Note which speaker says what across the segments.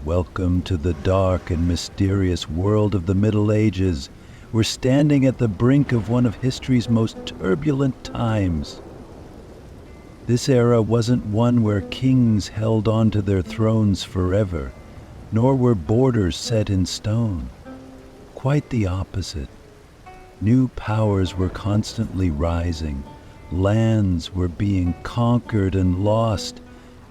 Speaker 1: Welcome to the dark and mysterious world of the Middle Ages. We're standing at the brink of one of history's most turbulent times. This era wasn't one where kings held on to their thrones forever, nor were borders set in stone. Quite the opposite. New powers were constantly rising, lands were being conquered and lost,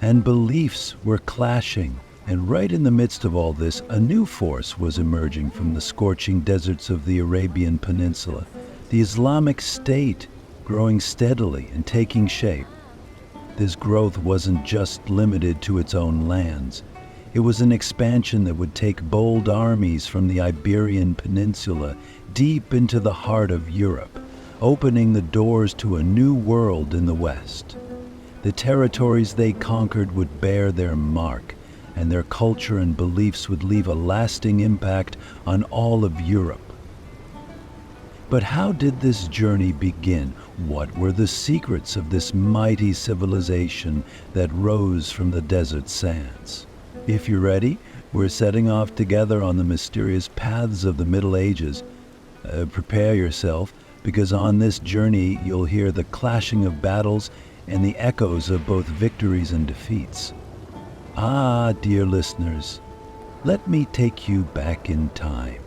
Speaker 1: and beliefs were clashing. And right in the midst of all this, a new force was emerging from the scorching deserts of the Arabian Peninsula, the Islamic State, growing steadily and taking shape. This growth wasn't just limited to its own lands. It was an expansion that would take bold armies from the Iberian Peninsula deep into the heart of Europe, opening the doors to a new world in the West. The territories they conquered would bear their mark, and their culture and beliefs would leave a lasting impact on all of Europe. But how did this journey begin? What were the secrets of this mighty civilization that rose from the desert sands? If you're ready, we're setting off together on the mysterious paths of the Middle Ages. Prepare yourself, because on this journey you'll hear the clashing of battles and the echoes of both victories and defeats. Dear listeners, let me take you back in time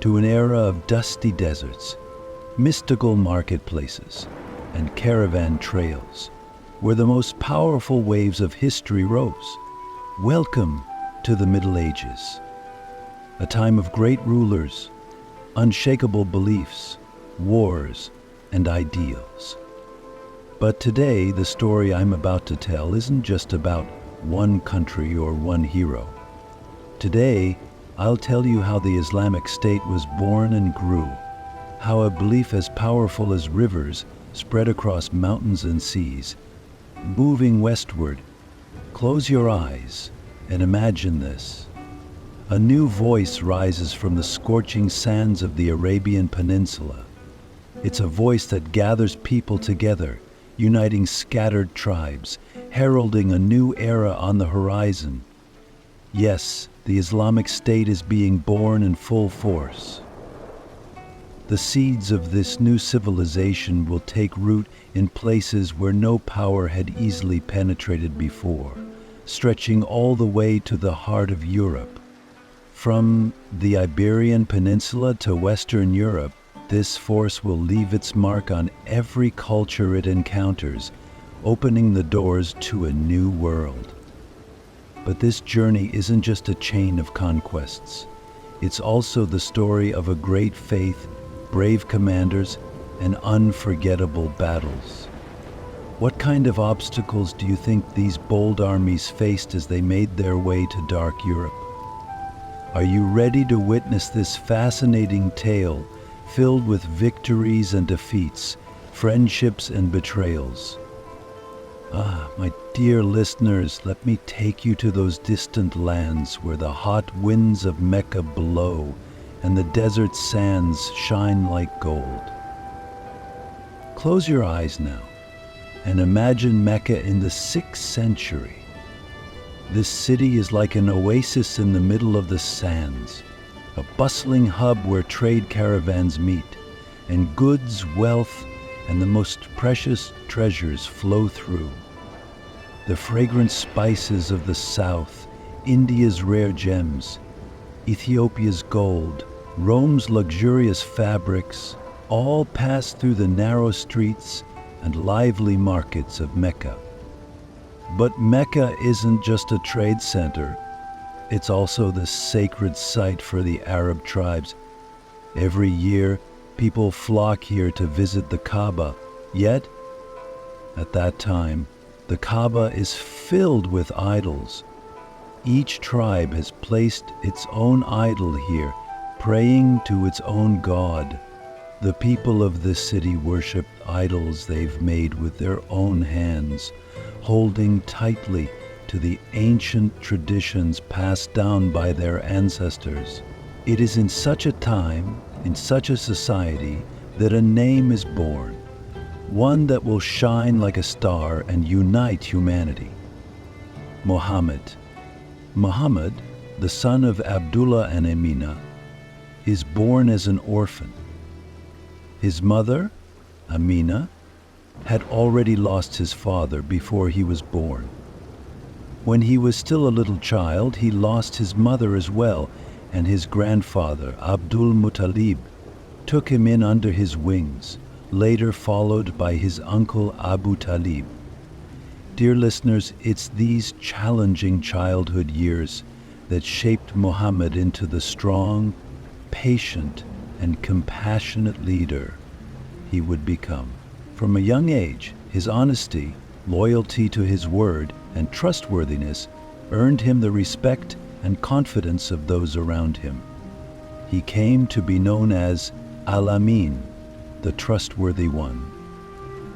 Speaker 1: to an era of dusty deserts, mystical marketplaces, and caravan trails, where the most powerful waves of history rose. Welcome to the Middle Ages, a time of great rulers, unshakable beliefs, wars, and ideals. But today, the story I'm about to tell isn't just about one country or one hero. Today, I'll tell you how the Islamic State was born and grew, how a belief as powerful as rivers spread across mountains and seas. Moving westward, close your eyes and imagine this. A new voice rises from the scorching sands of the Arabian Peninsula. It's a voice that gathers people together, uniting scattered tribes, heralding a new era on the horizon. Yes, the Islamic State is being born in full force. The seeds of this new civilization will take root in places where no power had easily penetrated before, stretching all the way to the heart of Europe. From the Iberian Peninsula to Western Europe, this force will leave its mark on every culture it encounters, opening the doors to a new world. But this journey isn't just a chain of conquests. It's also the story of a great faith, brave commanders, and unforgettable battles. What kind of obstacles do you think these bold armies faced as they made their way to dark Europe? Are you ready to witness this fascinating tale filled with victories and defeats, friendships and betrayals? My dear listeners, let me take you to those distant lands where the hot winds of Mecca blow and the desert sands shine like gold. Close your eyes now and imagine Mecca in the 6th century. This city is like an oasis in the middle of the sands, a bustling hub where trade caravans meet, and goods, wealth, and the most precious treasures flow through. The fragrant spices of the south, India's rare gems, Ethiopia's gold, Rome's luxurious fabrics, all pass through the narrow streets and lively markets of Mecca. But Mecca isn't just a trade center. It's also the sacred site for the Arab tribes. Every year, people flock here to visit the Kaaba. Yet, at that time, the Kaaba is filled with idols. Each tribe has placed its own idol here, praying to its own god. The people of this city worship idols they've made with their own hands, holding tightly to the ancient traditions passed down by their ancestors. It is in such a time, in such a society, that a name is born, one that will shine like a star and unite humanity. Muhammad. Muhammad, the son of Abdullah and Amina, is born as an orphan. His mother, Amina, had already lost his father before he was born. When he was still a little child, he lost his mother as well, and his grandfather, Abdul Muttalib, took him in under his wings, later followed by his uncle Abu Talib. Dear listeners, it's these challenging childhood years that shaped Muhammad into the strong, patient, and compassionate leader he would become. From a young age, his honesty, loyalty to his word, and trustworthiness earned him the respect and confidence of those around him. He came to be known as Al-Amin, the trustworthy one.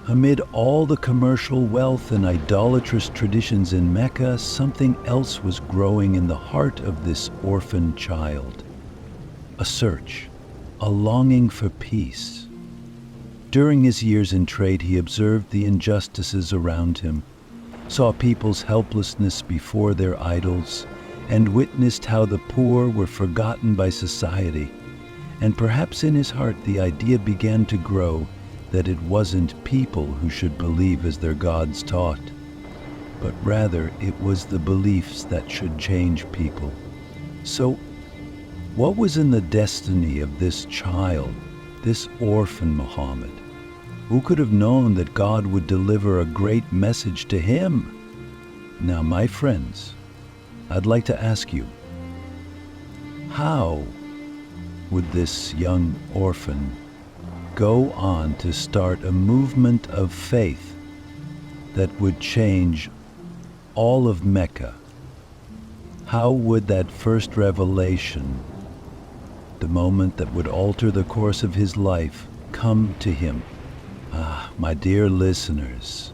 Speaker 1: Amid all the commercial wealth and idolatrous traditions in Mecca, something else was growing in the heart of this orphan child. A search, a longing for peace. During his years in trade, he observed the injustices around him, saw people's helplessness before their idols, and witnessed how the poor were forgotten by society. And perhaps in his heart the idea began to grow that it wasn't people who should believe as their gods taught, but rather it was the beliefs that should change people. So, what was in the destiny of this child, this orphan Muhammad? Who could have known that God would deliver a great message to him? Now, my friends, I'd like to ask you, how would this young orphan go on to start a movement of faith that would change all of Mecca? How would that first revelation, the moment that would alter the course of his life, come to him? My dear listeners,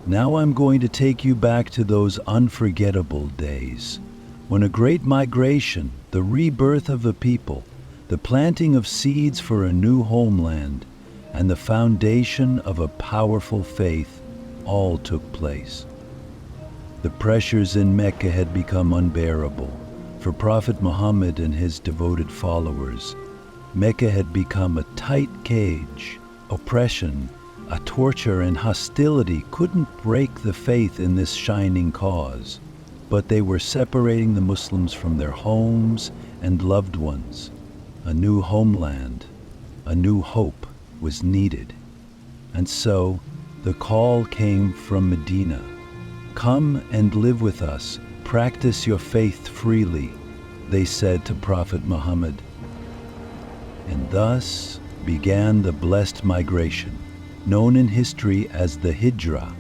Speaker 1: now I'm going to take you back to those unforgettable days when a great migration, the rebirth of a people, the planting of seeds for a new homeland, and the foundation of a powerful faith all took place. The pressures in Mecca had become unbearable. For Prophet Muhammad and his devoted followers, Mecca had become a tight cage. Oppression, a torture, and hostility couldn't break the faith in this shining cause, but they were separating the Muslims from their homes and loved ones. A new homeland, a new hope was needed. And so the call came from Medina. Come and live with us, practice your faith freely, they said to Prophet Muhammad. And thus began the blessed migration, known in history as the Hijrah.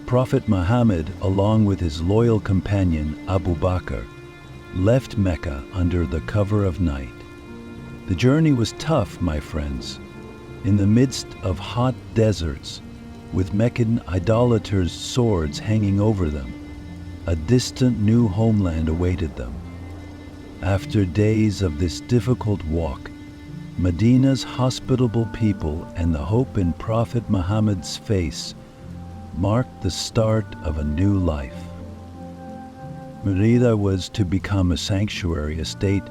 Speaker 1: Prophet Muhammad, along with his loyal companion Abu Bakr, left Mecca under the cover of night. The journey was tough, my friends. In the midst of hot deserts, with Meccan idolaters' swords hanging over them, a distant new homeland awaited them. After days of this difficult walk, Medina's hospitable people and the hope in Prophet Muhammad's face marked the start of a new life. Medina was to become a sanctuary, a state,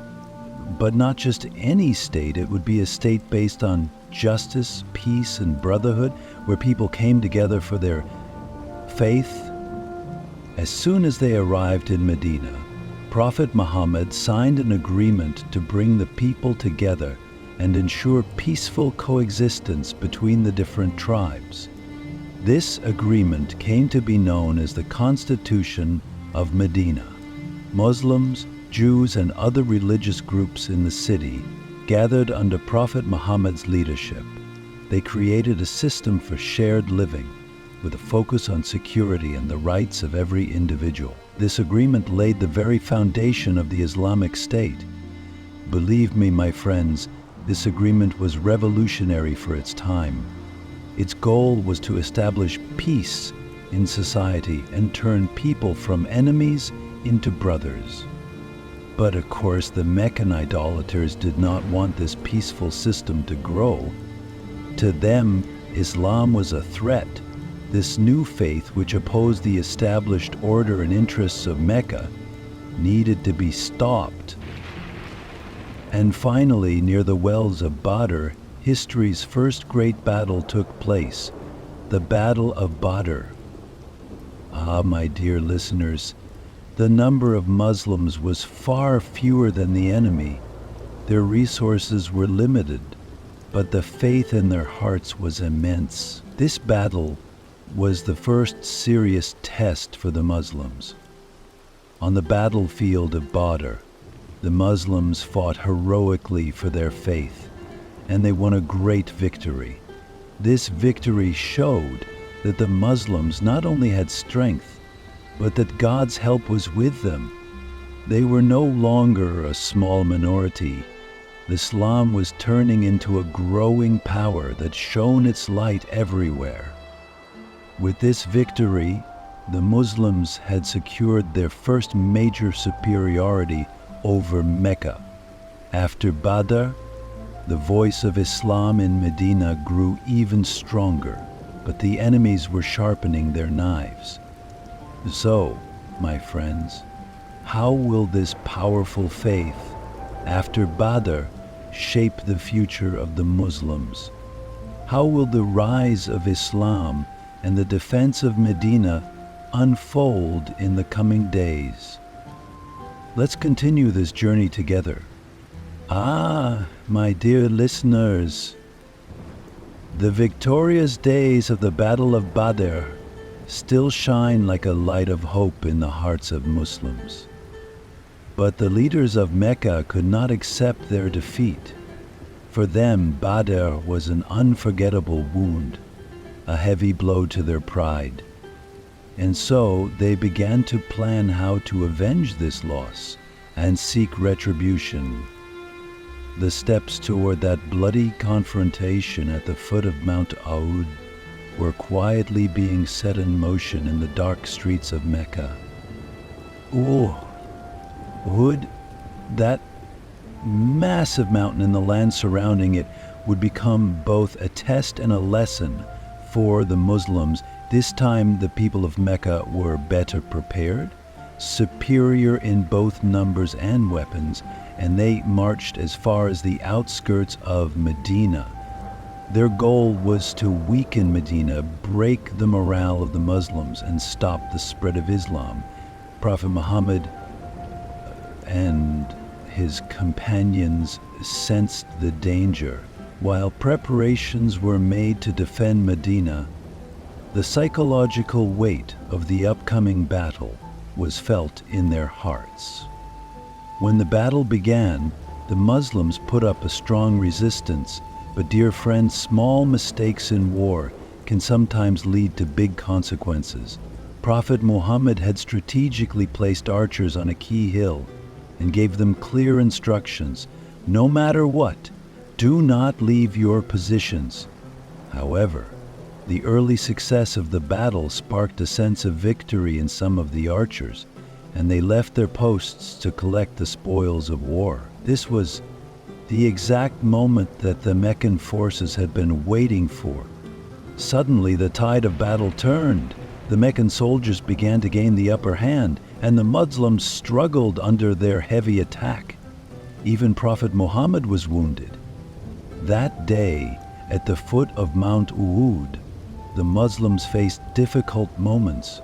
Speaker 1: but not just any state. It would be a state based on justice, peace, and brotherhood, where people came together for their faith. As soon as they arrived in Medina, Prophet Muhammad signed an agreement to bring the people together and ensure peaceful coexistence between the different tribes. This agreement came to be known as the Constitution of Medina. Muslims, Jews, and other religious groups in the city gathered under Prophet Muhammad's leadership. They created a system for shared living, with a focus on security and the rights of every individual. This agreement laid the very foundation of the Islamic State. Believe me, my friends, this agreement was revolutionary for its time. Its goal was to establish peace in society and turn people from enemies into brothers. But of course, the Meccan idolaters did not want this peaceful system to grow. To them, Islam was a threat. This new faith, which opposed the established order and interests of Mecca, needed to be stopped. And finally, near the wells of Badr, history's first great battle took place, the Battle of Badr. Ah, my dear listeners, the number of Muslims was far fewer than the enemy. Their resources were limited, but the faith in their hearts was immense. This battle was the first serious test for the Muslims. On the battlefield of Badr, the Muslims fought heroically for their faith, and they won a great victory. This victory showed that the Muslims not only had strength, but that God's help was with them. They were no longer a small minority. Islam was turning into a growing power that shone its light everywhere. With this victory, the Muslims had secured their first major superiority over Mecca. After Badr, the voice of Islam in Medina grew even stronger, but the enemies were sharpening their knives. So, my friends, how will this powerful faith, after Badr, shape the future of the Muslims? How will the rise of Islam and the defense of Medina unfold in the coming days? Let's continue this journey together. Ah, my dear listeners, the victorious days of the Battle of Badr still shine like a light of hope in the hearts of Muslims. But the leaders of Mecca could not accept their defeat. For them, Badr was an unforgettable wound, a heavy blow to their pride. And so they began to plan how to avenge this loss and seek retribution. The steps toward that bloody confrontation at the foot of Mount Uhud were quietly being set in motion in the dark streets of Mecca. Uhud, that massive mountain and the land surrounding it, would become both a test and a lesson for the Muslims. This time the people of Mecca were better prepared, superior in both numbers and weapons, and they marched as far as the outskirts of Medina. Their goal was to weaken Medina, break the morale of the Muslims, and stop the spread of Islam. Prophet Muhammad and his companions sensed the danger. While preparations were made to defend Medina, the psychological weight of the upcoming battle was felt in their hearts. When the battle began, the Muslims put up a strong resistance. But dear friends, small mistakes in war can sometimes lead to big consequences. Prophet Muhammad had strategically placed archers on a key hill and gave them clear instructions. No matter what, do not leave your positions. However, the early success of the battle sparked a sense of victory in some of the archers, and they left their posts to collect the spoils of war. This was the exact moment that the Meccan forces had been waiting for. Suddenly, the tide of battle turned. The Meccan soldiers began to gain the upper hand, and the Muslims struggled under their heavy attack. Even Prophet Muhammad was wounded. That day, at the foot of Mount Uhud, the Muslims faced difficult moments.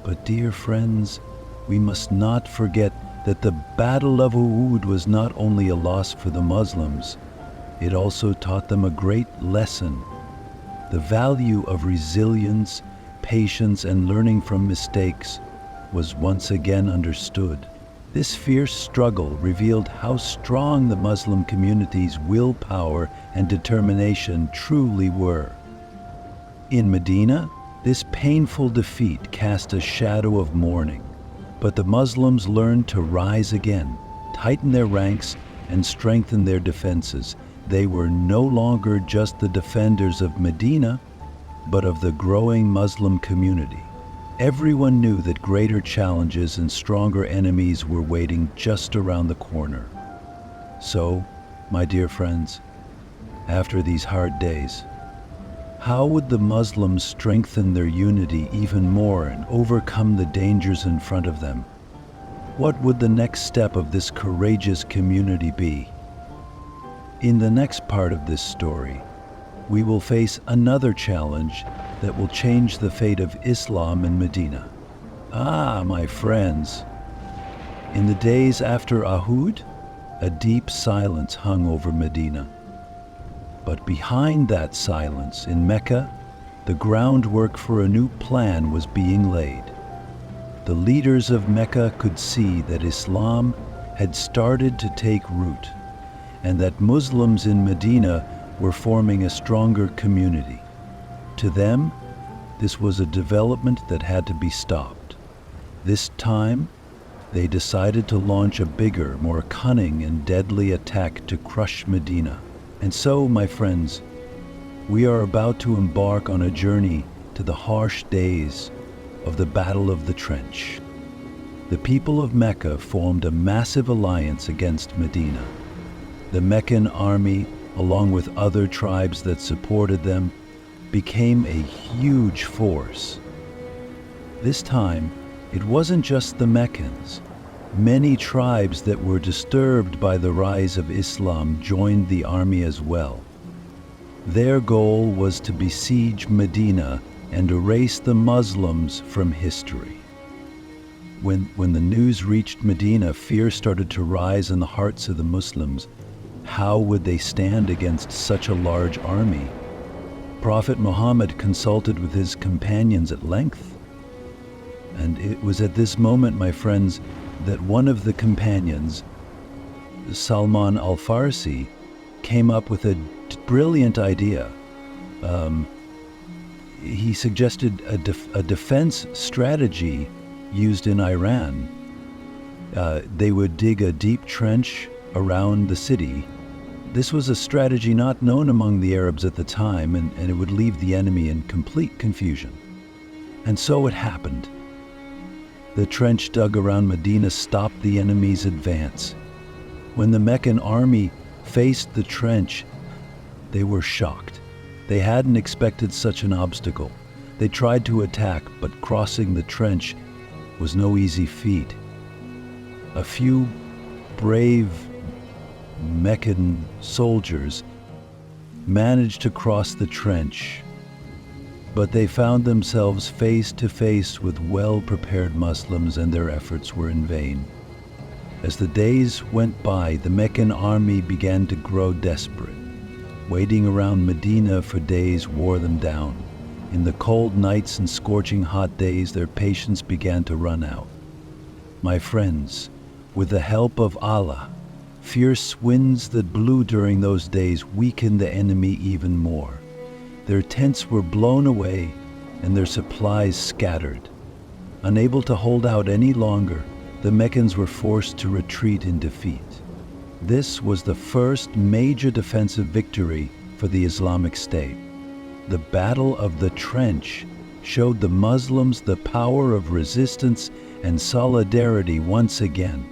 Speaker 1: But dear friends, we must not forget that the Battle of Uhud was not only a loss for the Muslims, it also taught them a great lesson. The value of resilience, patience, and learning from mistakes was once again understood. This fierce struggle revealed how strong the Muslim community's willpower and determination truly were. In Medina, this painful defeat cast a shadow of mourning. But the Muslims learned to rise again, tighten their ranks, and strengthen their defenses. They were no longer just the defenders of Medina, but of the growing Muslim community. Everyone knew that greater challenges and stronger enemies were waiting just around the corner. So, my dear friends, after these hard days, how would the Muslims strengthen their unity even more and overcome the dangers in front of them? What would the next step of this courageous community be? In the next part of this story, we will face another challenge that will change the fate of Islam in Medina. My friends, in the days after Uhud, a deep silence hung over Medina. But behind that silence, in Mecca, the groundwork for a new plan was being laid. The leaders of Mecca could see that Islam had started to take root, and that Muslims in Medina were forming a stronger community. To them, this was a development that had to be stopped. This time, they decided to launch a bigger, more cunning and deadly attack to crush Medina. And so, my friends, we are about to embark on a journey to the harsh days of the Battle of the Trench. The people of Mecca formed a massive alliance against Medina. The Meccan army, along with other tribes that supported them, became a huge force. This time, it wasn't just the Meccans. Many tribes that were disturbed by the rise of Islam joined the army as well. Their goal was to besiege Medina and erase the Muslims from history. When the news reached Medina, fear started to rise in the hearts of the Muslims. How would they stand against such a large army? Prophet Muhammad consulted with his companions at length. And it was at this moment, my friends, that one of the companions, Salman al-Farsi, came up with a brilliant idea. He suggested a defense strategy used in Iran. They would dig a deep trench around the city. This was a strategy not known among the Arabs at the time, and it would leave the enemy in complete confusion. And so it happened. The trench dug around Medina stopped the enemy's advance. When the Meccan army faced the trench, they were shocked. They hadn't expected such an obstacle. They tried to attack, but crossing the trench was no easy feat. A few brave Meccan soldiers managed to cross the trench, but they found themselves face to face with well-prepared Muslims, and their efforts were in vain. As the days went by, the Meccan army began to grow desperate. Waiting around Medina for days wore them down. In the cold nights and scorching hot days, their patience began to run out. My friends, with the help of Allah, fierce winds that blew during those days weakened the enemy even more. Their tents were blown away and their supplies scattered. Unable to hold out any longer, the Meccans were forced to retreat in defeat. This was the first major defensive victory for the Islamic State. The Battle of the Trench showed the Muslims the power of resistance and solidarity once again.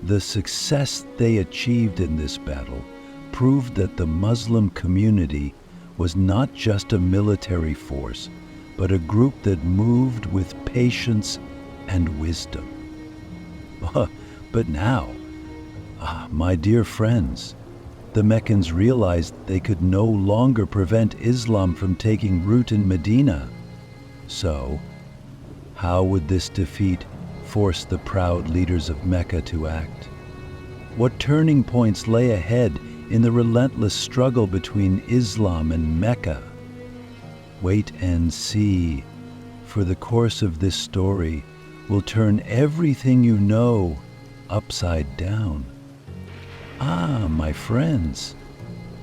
Speaker 1: The success they achieved in this battle proved that the Muslim community was not just a military force, but a group that moved with patience and wisdom. But now, my dear friends, the Meccans realized they could no longer prevent Islam from taking root in Medina. So, how would this defeat force the proud leaders of Mecca to act? What turning points lay ahead in the relentless struggle between Islam and Mecca? Wait and see, for the course of this story will turn everything you know upside down. My friends,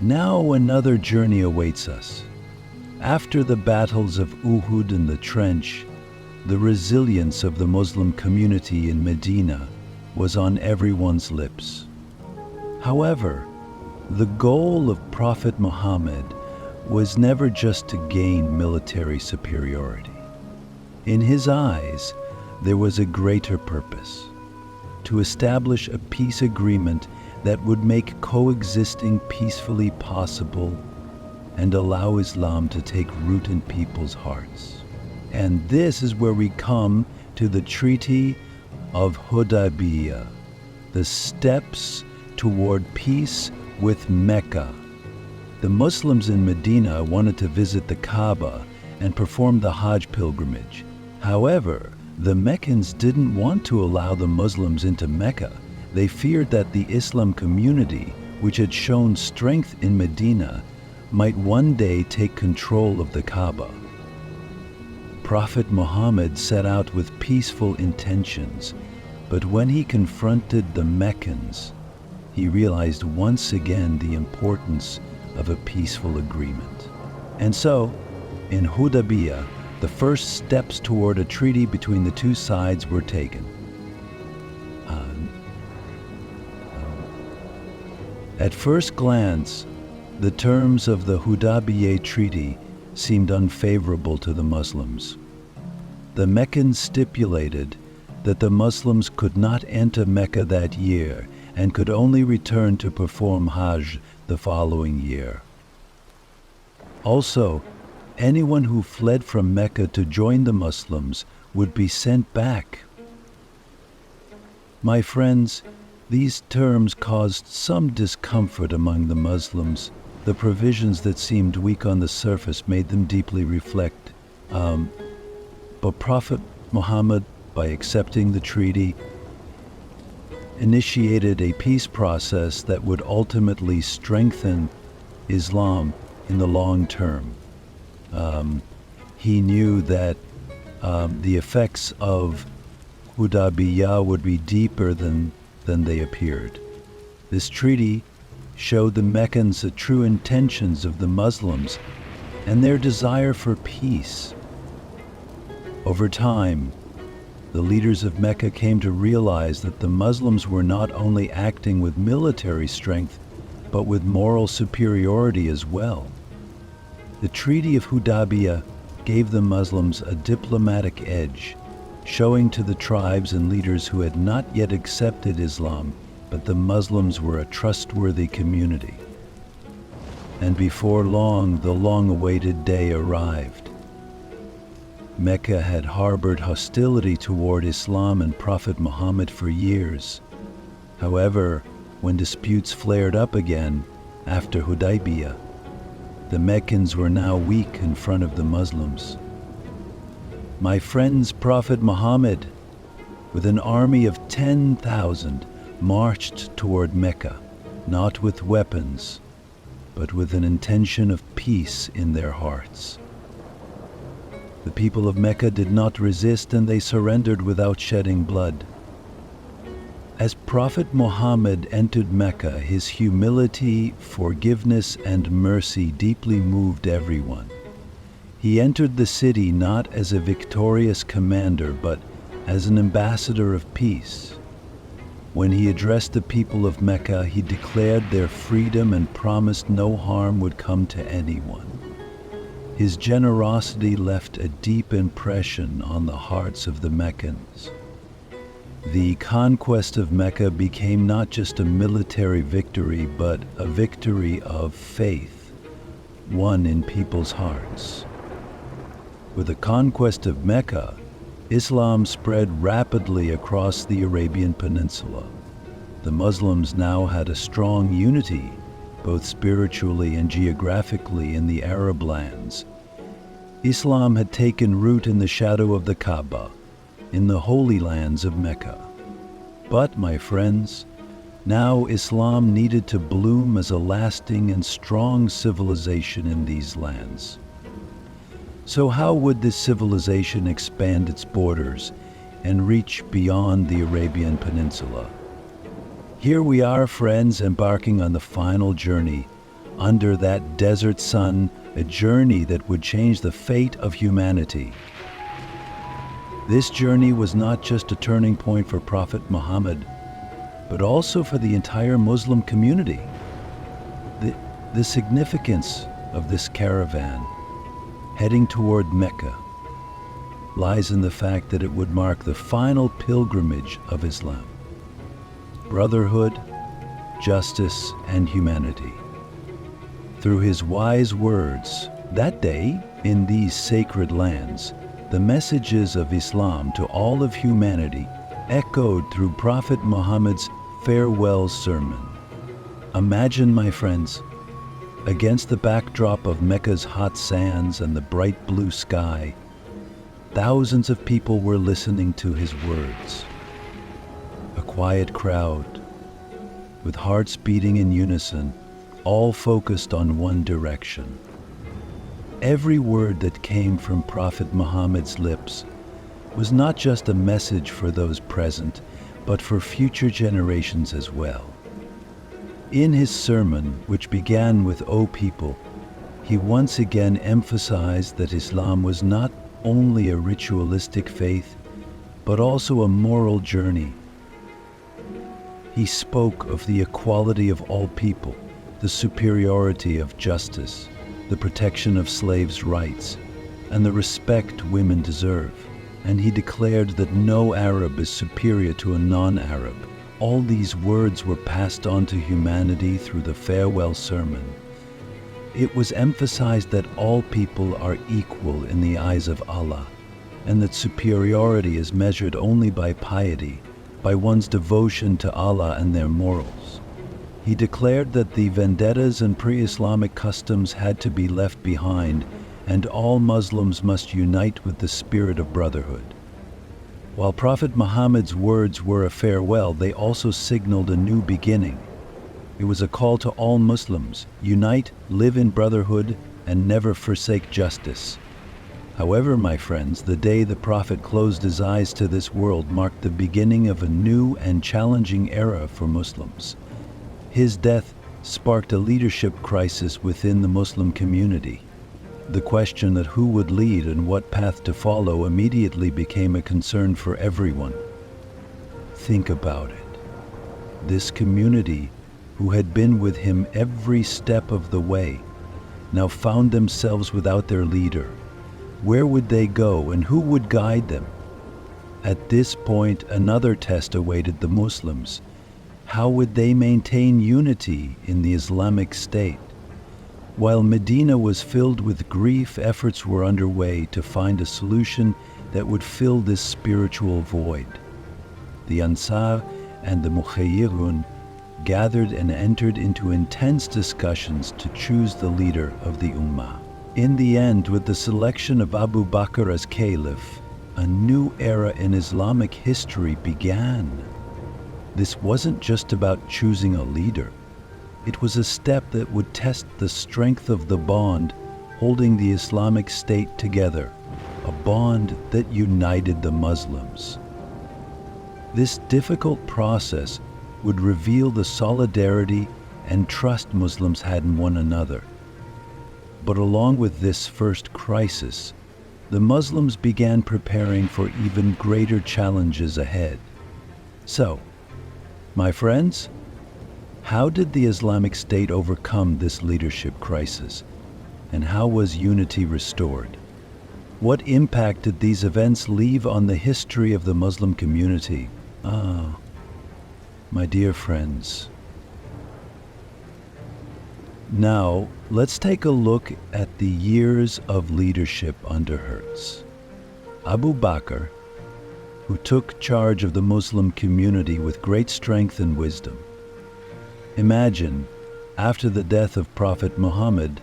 Speaker 1: now another journey awaits us. After the battles of Uhud and the Trench, the resilience of the Muslim community in Medina was on everyone's lips. However, the goal of Prophet Muhammad was never just to gain military superiority. In his eyes, there was a greater purpose: to establish a peace agreement that would make coexisting peacefully possible and allow Islam to take root in people's hearts. And this is where we come to the Treaty of Hudaybiyah, the steps toward peace with Mecca. The Muslims in Medina wanted to visit the Kaaba and perform the Hajj pilgrimage. However, the Meccans didn't want to allow the Muslims into Mecca. They feared that the Islam community, which had shown strength in Medina, might one day take control of the Kaaba. Prophet Muhammad set out with peaceful intentions, but when he confronted the Meccans, he realized once again the importance of a peaceful agreement. And so, in Hudaybiyah, the first steps toward a treaty between the two sides were taken. At first glance, the terms of the Hudaybiyah Treaty seemed unfavorable to the Muslims. The Meccans stipulated that the Muslims could not enter Mecca that year and could only return to perform Hajj the following year. Also, anyone who fled from Mecca to join the Muslims would be sent back. My friends, these terms caused some discomfort among the Muslims. The provisions that seemed weak on the surface made them deeply reflect. But Prophet Muhammad, by accepting the treaty, initiated a peace process that would ultimately strengthen Islam in the long term. He knew that the effects of Hudaybiyah would be deeper than they appeared. This treaty showed the Meccans the true intentions of the Muslims and their desire for peace. Over time, the leaders of Mecca came to realize that the Muslims were not only acting with military strength, but with moral superiority as well. The Treaty of Hudaybiyah gave the Muslims a diplomatic edge, showing to the tribes and leaders who had not yet accepted Islam, but the Muslims were a trustworthy community. And before long, the long-awaited day arrived. Mecca had harbored hostility toward Islam and Prophet Muhammad for years. However, when disputes flared up again after Hudaybiyah, the Meccans were now weak in front of the Muslims. My friends, Prophet Muhammad, with an army of 10,000, marched toward Mecca, not with weapons, but with an intention of peace in their hearts. The people of Mecca did not resist, and they surrendered without shedding blood. As Prophet Muhammad entered Mecca, his humility, forgiveness, and mercy deeply moved everyone. He entered the city not as a victorious commander, but as an ambassador of peace. When he addressed the people of Mecca, he declared their freedom and promised no harm would come to anyone. His generosity left a deep impression on the hearts of the Meccans. The conquest of Mecca became not just a military victory, but a victory of faith, won in people's hearts. With the conquest of Mecca, Islam spread rapidly across the Arabian Peninsula. The Muslims now had a strong unity, both spiritually and geographically, in the Arab lands. Islam had taken root in the shadow of the Kaaba, in the holy lands of Mecca. But, my friends, now Islam needed to bloom as a lasting and strong civilization in these lands. So how would this civilization expand its borders and reach beyond the Arabian Peninsula? Here we are, friends, embarking on the final journey under that desert sun, a journey that would change the fate of humanity. This journey was not just a turning point for Prophet Muhammad, but also for the entire Muslim community. The significance of this caravan heading toward Mecca lies in the fact that it would mark the final pilgrimage of Islam. Brotherhood, justice, and humanity. Through his wise words, that day, in these sacred lands, the messages of Islam to all of humanity echoed through Prophet Muhammad's farewell sermon. Imagine, my friends, against the backdrop of Mecca's hot sands and the bright blue sky, thousands of people were listening to his words. A quiet crowd, with hearts beating in unison, all focused on one direction. Every word that came from Prophet Muhammad's lips was not just a message for those present, but for future generations as well. In his sermon, which began with "O people," he once again emphasized that Islam was not only a ritualistic faith, but also a moral journey. He spoke of the equality of all people, the superiority of justice, the protection of slaves' rights, and the respect women deserve. And he declared that no Arab is superior to a non-Arab. All these words were passed on to humanity through the farewell sermon. It was emphasized that all people are equal in the eyes of Allah, and that superiority is measured only by piety, by one's devotion to Allah and their morals. He declared that the vendettas and pre-Islamic customs had to be left behind, and all Muslims must unite with the spirit of brotherhood. While Prophet Muhammad's words were a farewell, they also signaled a new beginning. It was a call to all Muslims: unite, live in brotherhood, and never forsake justice. However, my friends, the day the Prophet closed his eyes to this world marked the beginning of a new and challenging era for Muslims. His death sparked a leadership crisis within the Muslim community. The question that who would lead and what path to follow immediately became a concern for everyone. Think about it. This community, who had been with him every step of the way, now found themselves without their leader. Where would they go and who would guide them? At this point, another test awaited the Muslims. How would they maintain unity in the Islamic State? While Medina was filled with grief, efforts were underway to find a solution that would fill this spiritual void. The Ansar and the Muhayyirun gathered and entered into intense discussions to choose the leader of the Ummah. In the end, with the selection of Abu Bakr as Caliph, a new era in Islamic history began. This wasn't just about choosing a leader. It was a step that would test the strength of the bond holding the Islamic State together, a bond that united the Muslims. This difficult process would reveal the solidarity and trust Muslims had in one another. But along with this first crisis, the Muslims began preparing for even greater challenges ahead. So, my friends, how did the Islamic State overcome this leadership crisis? And how was unity restored? What impact did these events leave on the history of the Muslim community? My dear friends, now let's take a look at the years of leadership under Hertz. Abu Bakr, who took charge of the Muslim community with great strength and wisdom. Imagine, after the death of Prophet Muhammad,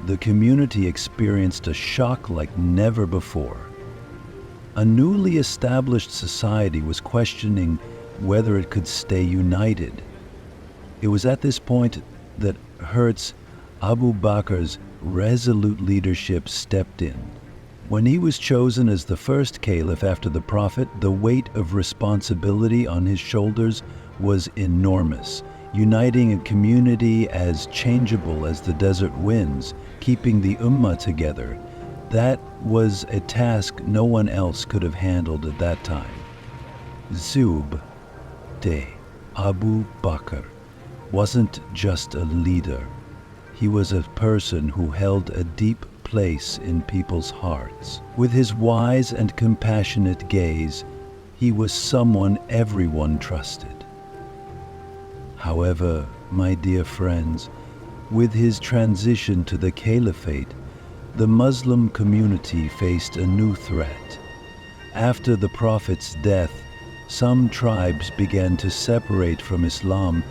Speaker 1: the community experienced a shock like never before. A newly established society was questioning whether it could stay united. It was at this point that Hertz, Abu Bakr's resolute leadership stepped in. When he was chosen as the first caliph after the Prophet, the weight of responsibility on his shoulders was enormous. Uniting a community as changeable as the desert winds, keeping the Ummah together, that was a task no one else could have handled at that time. Zub de Abu Bakr wasn't just a leader. He was a person who held a deep place in people's hearts. With his wise and compassionate gaze, he was someone everyone trusted. However, my dear friends, with his transition to the Caliphate, the Muslim community faced a new threat. After the Prophet's death, some tribes began to separate from Islam,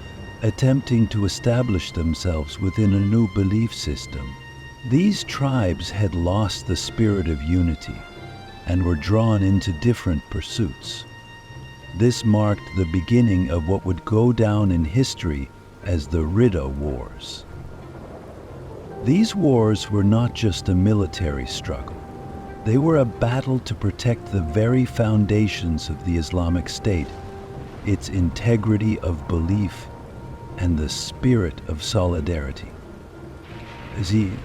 Speaker 1: attempting to establish themselves within a new belief system. These tribes had lost the spirit of unity and were drawn into different pursuits. This marked the beginning of what would go down in history as the Ridda Wars. These wars were not just a military struggle. They were a battle to protect the very foundations of the Islamic State, its integrity of belief, and the spirit of solidarity. Ziyad.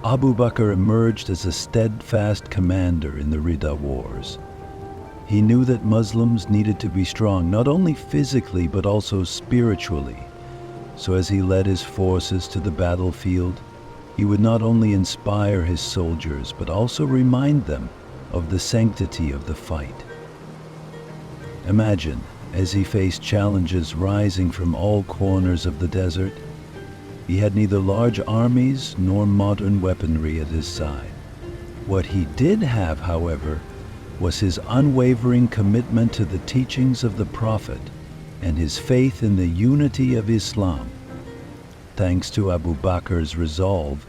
Speaker 1: Abu Bakr emerged as a steadfast commander in the Ridda Wars. He knew that Muslims needed to be strong, not only physically but also spiritually. So as he led his forces to the battlefield, he would not only inspire his soldiers but also remind them of the sanctity of the fight. Imagine, as he faced challenges rising from all corners of the desert, he had neither large armies nor modern weaponry at his side. What he did have, however, was his unwavering commitment to the teachings of the Prophet and his faith in the unity of Islam. Thanks to Abu Bakr's resolve,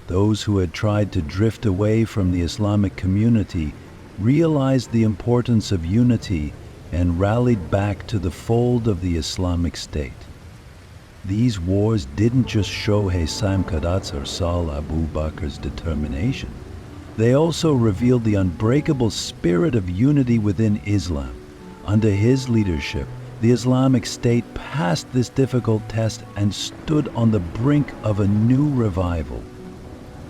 Speaker 1: those who had tried to drift away from the Islamic community realized the importance of unity and rallied back to the fold of the Islamic State. These wars didn't just show Haysam Qadat's or Sal Abu Bakr's determination. They also revealed the unbreakable spirit of unity within Islam. Under his leadership, the Islamic State passed this difficult test and stood on the brink of a new revival.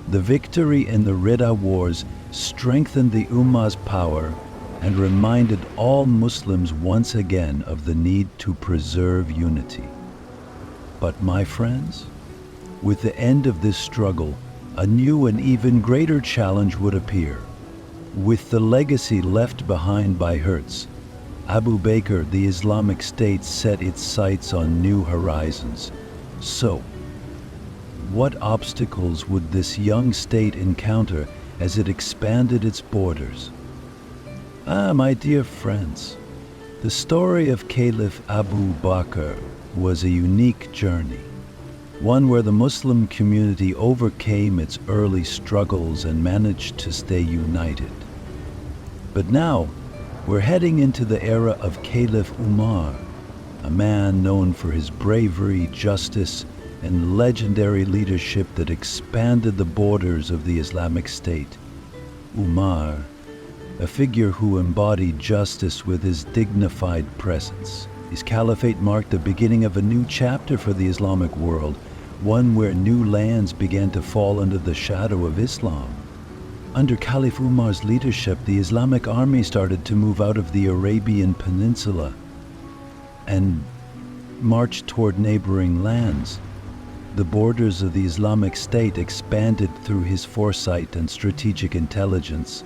Speaker 1: The victory in the Ridda Wars strengthened the Ummah's power and reminded all Muslims once again of the need to preserve unity. But my friends, with the end of this struggle, a new and even greater challenge would appear. With the legacy left behind by Hertz, Abu Bakr, the Islamic State set its sights on new horizons. So, what obstacles would this young state encounter as it expanded its borders? My dear friends, the story of Caliph Abu Bakr was a unique journey, one where the Muslim community overcame its early struggles and managed to stay united. But now, we're heading into the era of Caliph Umar, a man known for his bravery, justice, and legendary leadership that expanded the borders of the Islamic State. Umar, a figure who embodied justice with his dignified presence. His caliphate marked the beginning of a new chapter for the Islamic world, one where new lands began to fall under the shadow of Islam. Under Caliph Umar's leadership, the Islamic army started to move out of the Arabian Peninsula and march toward neighboring lands. The borders of the Islamic State expanded through his foresight and strategic intelligence.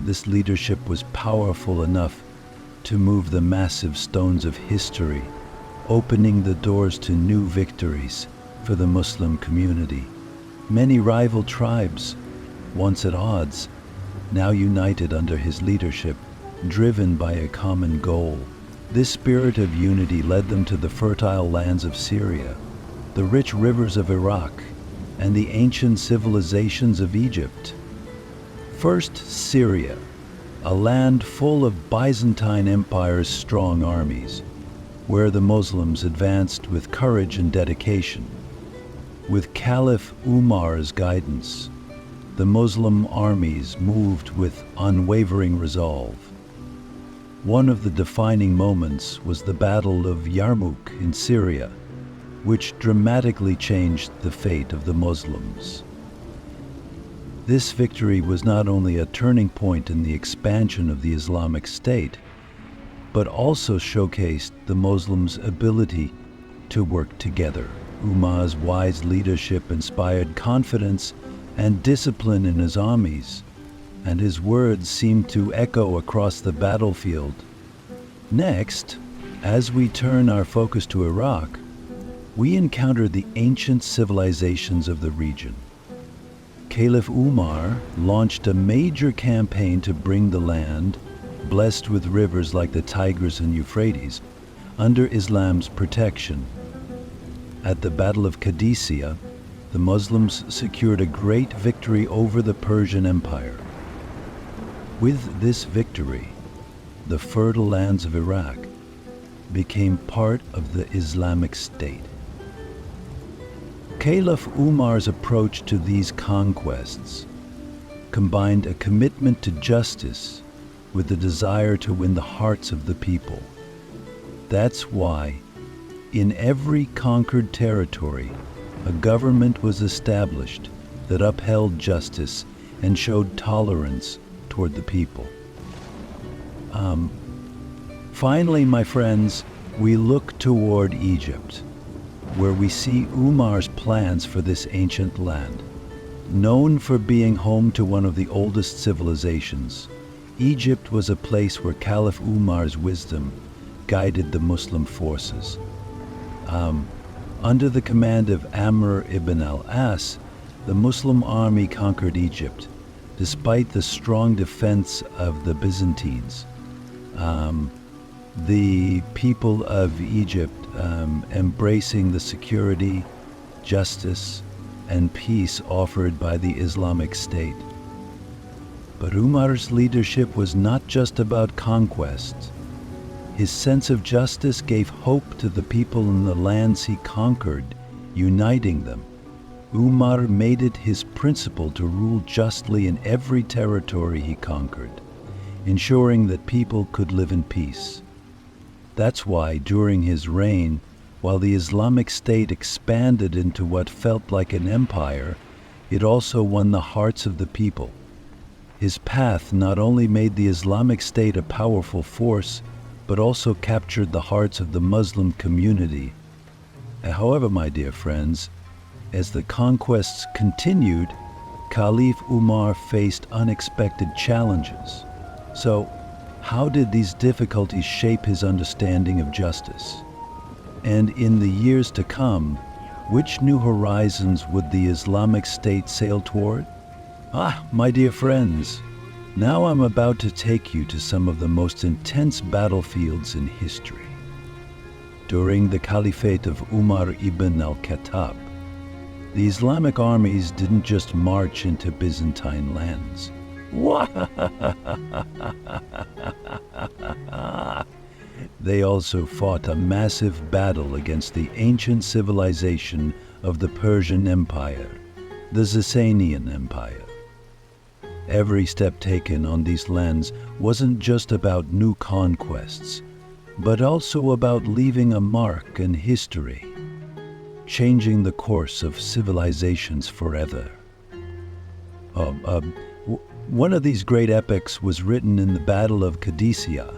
Speaker 1: This leadership was powerful enough to move the massive stones of history, opening the doors to new victories for the Muslim community. Many rival tribes, once at odds, now united under his leadership, driven by a common goal. This spirit of unity led them to the fertile lands of Syria, the rich rivers of Iraq, and the ancient civilizations of Egypt. First, Syria, a land full of Byzantine Empire's strong armies, where the Muslims advanced with courage and dedication. With Caliph Umar's guidance, the Muslim armies moved with unwavering resolve. One of the defining moments was the Battle of Yarmouk in Syria, which dramatically changed the fate of the Muslims. This victory was not only a turning point in the expansion of the Islamic State, but also showcased the Muslims' ability to work together. Umar's wise leadership inspired confidence and discipline in his armies, and his words seemed to echo across the battlefield. Next, as we turn our focus to Iraq, we encounter the ancient civilizations of the region. Caliph Umar launched a major campaign to bring the land, blessed with rivers like the Tigris and Euphrates, under Islam's protection. At the Battle of Qadisiyah, the Muslims secured a great victory over the Persian Empire. With this victory, the fertile lands of Iraq became part of the Islamic State. Caliph Umar's approach to these conquests combined a commitment to justice with the desire to win the hearts of the people. That's why, in every conquered territory, a government was established that upheld justice and showed tolerance toward the people. Finally, my friends, we look toward Egypt, where we see Umar's plans for this ancient land. Known for being home to one of the oldest civilizations, Egypt was a place where Caliph Umar's wisdom guided the Muslim forces. Under the command of Amr ibn al-As, the Muslim army conquered Egypt, despite the strong defense of the Byzantines. The people of Egypt embracing the security, justice, and peace offered by the Islamic State. But Umar's leadership was not just about conquest. His sense of justice gave hope to the people in the lands he conquered, uniting them. Umar made it his principle to rule justly in every territory he conquered, ensuring that people could live in peace. That's why, during his reign, while the Islamic State expanded into what felt like an empire, it also won the hearts of the people. His path not only made the Islamic State a powerful force, but also captured the hearts of the Muslim community. However, my dear friends, as the conquests continued, Caliph Umar faced unexpected challenges. So, how did these difficulties shape his understanding of justice? And in the years to come, which new horizons would the Islamic State sail toward? My dear friends, now I'm about to take you to some of the most intense battlefields in history. During the Caliphate of Umar ibn al-Khattab, the Islamic armies didn't just march into Byzantine lands. They also fought a massive battle against the ancient civilization of the Persian Empire, the Sasanian Empire. Every step taken on these lands wasn't just about new conquests, but also about leaving a mark in history, changing the course of civilizations forever. One of these great epics was written in the Battle of Qadisiyah.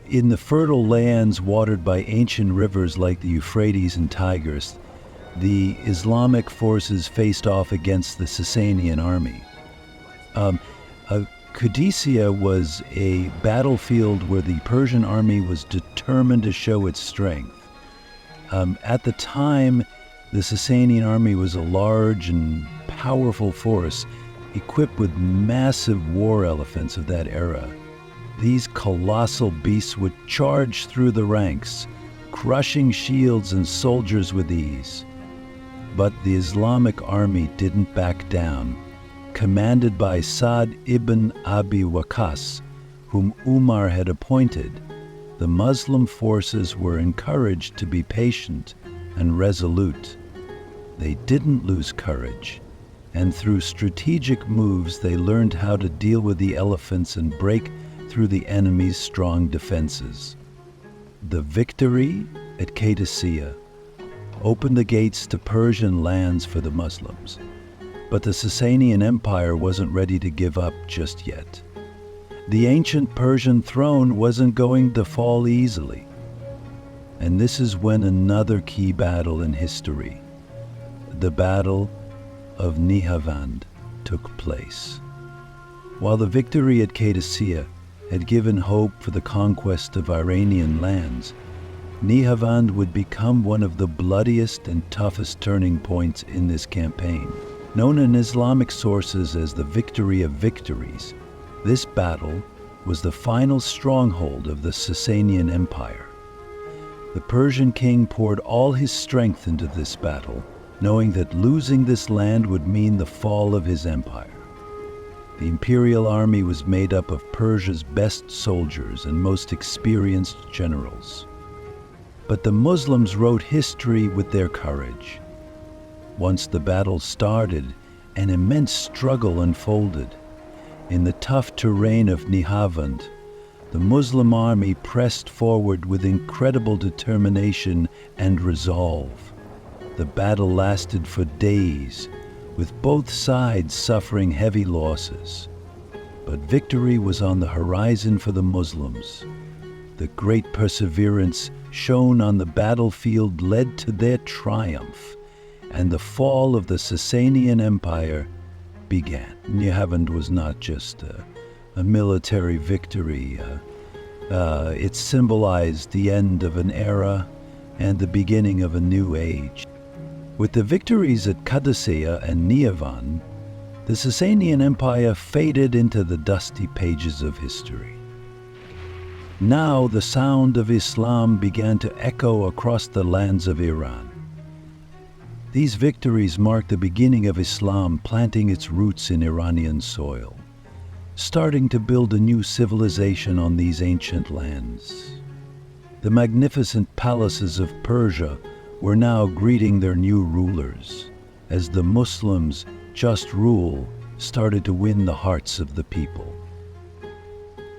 Speaker 1: In the fertile lands watered by ancient rivers like the Euphrates and Tigris, the Islamic forces faced off against the Sasanian army. Qadisiyah was a battlefield where the Persian army was determined to show its strength. At the time, the Sasanian army was a large and powerful force equipped with massive war elephants of that era. These colossal beasts would charge through the ranks, crushing shields and soldiers with ease. But the Islamic army didn't back down. Commanded by Sa'd ibn Abi Waqqas, whom Umar had appointed, the Muslim forces were encouraged to be patient and resolute. They didn't lose courage, and through strategic moves they learned how to deal with the elephants and break through the enemy's strong defenses. The victory at Qadisiyah opened the gates to Persian lands for the Muslims, but the Sasanian Empire wasn't ready to give up just yet. The ancient Persian throne wasn't going to fall easily. And this is when another key battle in history, the Battle of Nihavand took place. While the victory at Qadisiyah had given hope for the conquest of Iranian lands, Nihavand would become one of the bloodiest and toughest turning points in this campaign. Known in Islamic sources as the Victory of Victories, this battle was the final stronghold of the Sasanian Empire. The Persian king poured all his strength into this battle, knowing that losing this land would mean the fall of his empire. The imperial army was made up of Persia's best soldiers and most experienced generals. But the Muslims wrote history with their courage. Once the battle started, an immense struggle unfolded. In the tough terrain of Nihavand, the Muslim army pressed forward with incredible determination and resolve. The battle lasted for days, with both sides suffering heavy losses. But victory was on the horizon for the Muslims. The great perseverance shown on the battlefield led to their triumph, and the fall of the Sasanian Empire began. Nihavand was not just a military victory. It symbolized the end of an era and the beginning of a new age. With the victories at Qadisiyah and Nihavand, the Sasanian Empire faded into the dusty pages of history. Now the sound of Islam began to echo across the lands of Iran. These victories marked the beginning of Islam planting its roots in Iranian soil, starting to build a new civilization on these ancient lands. The magnificent palaces of Persia were now greeting their new rulers, as the Muslims' just rule started to win the hearts of the people.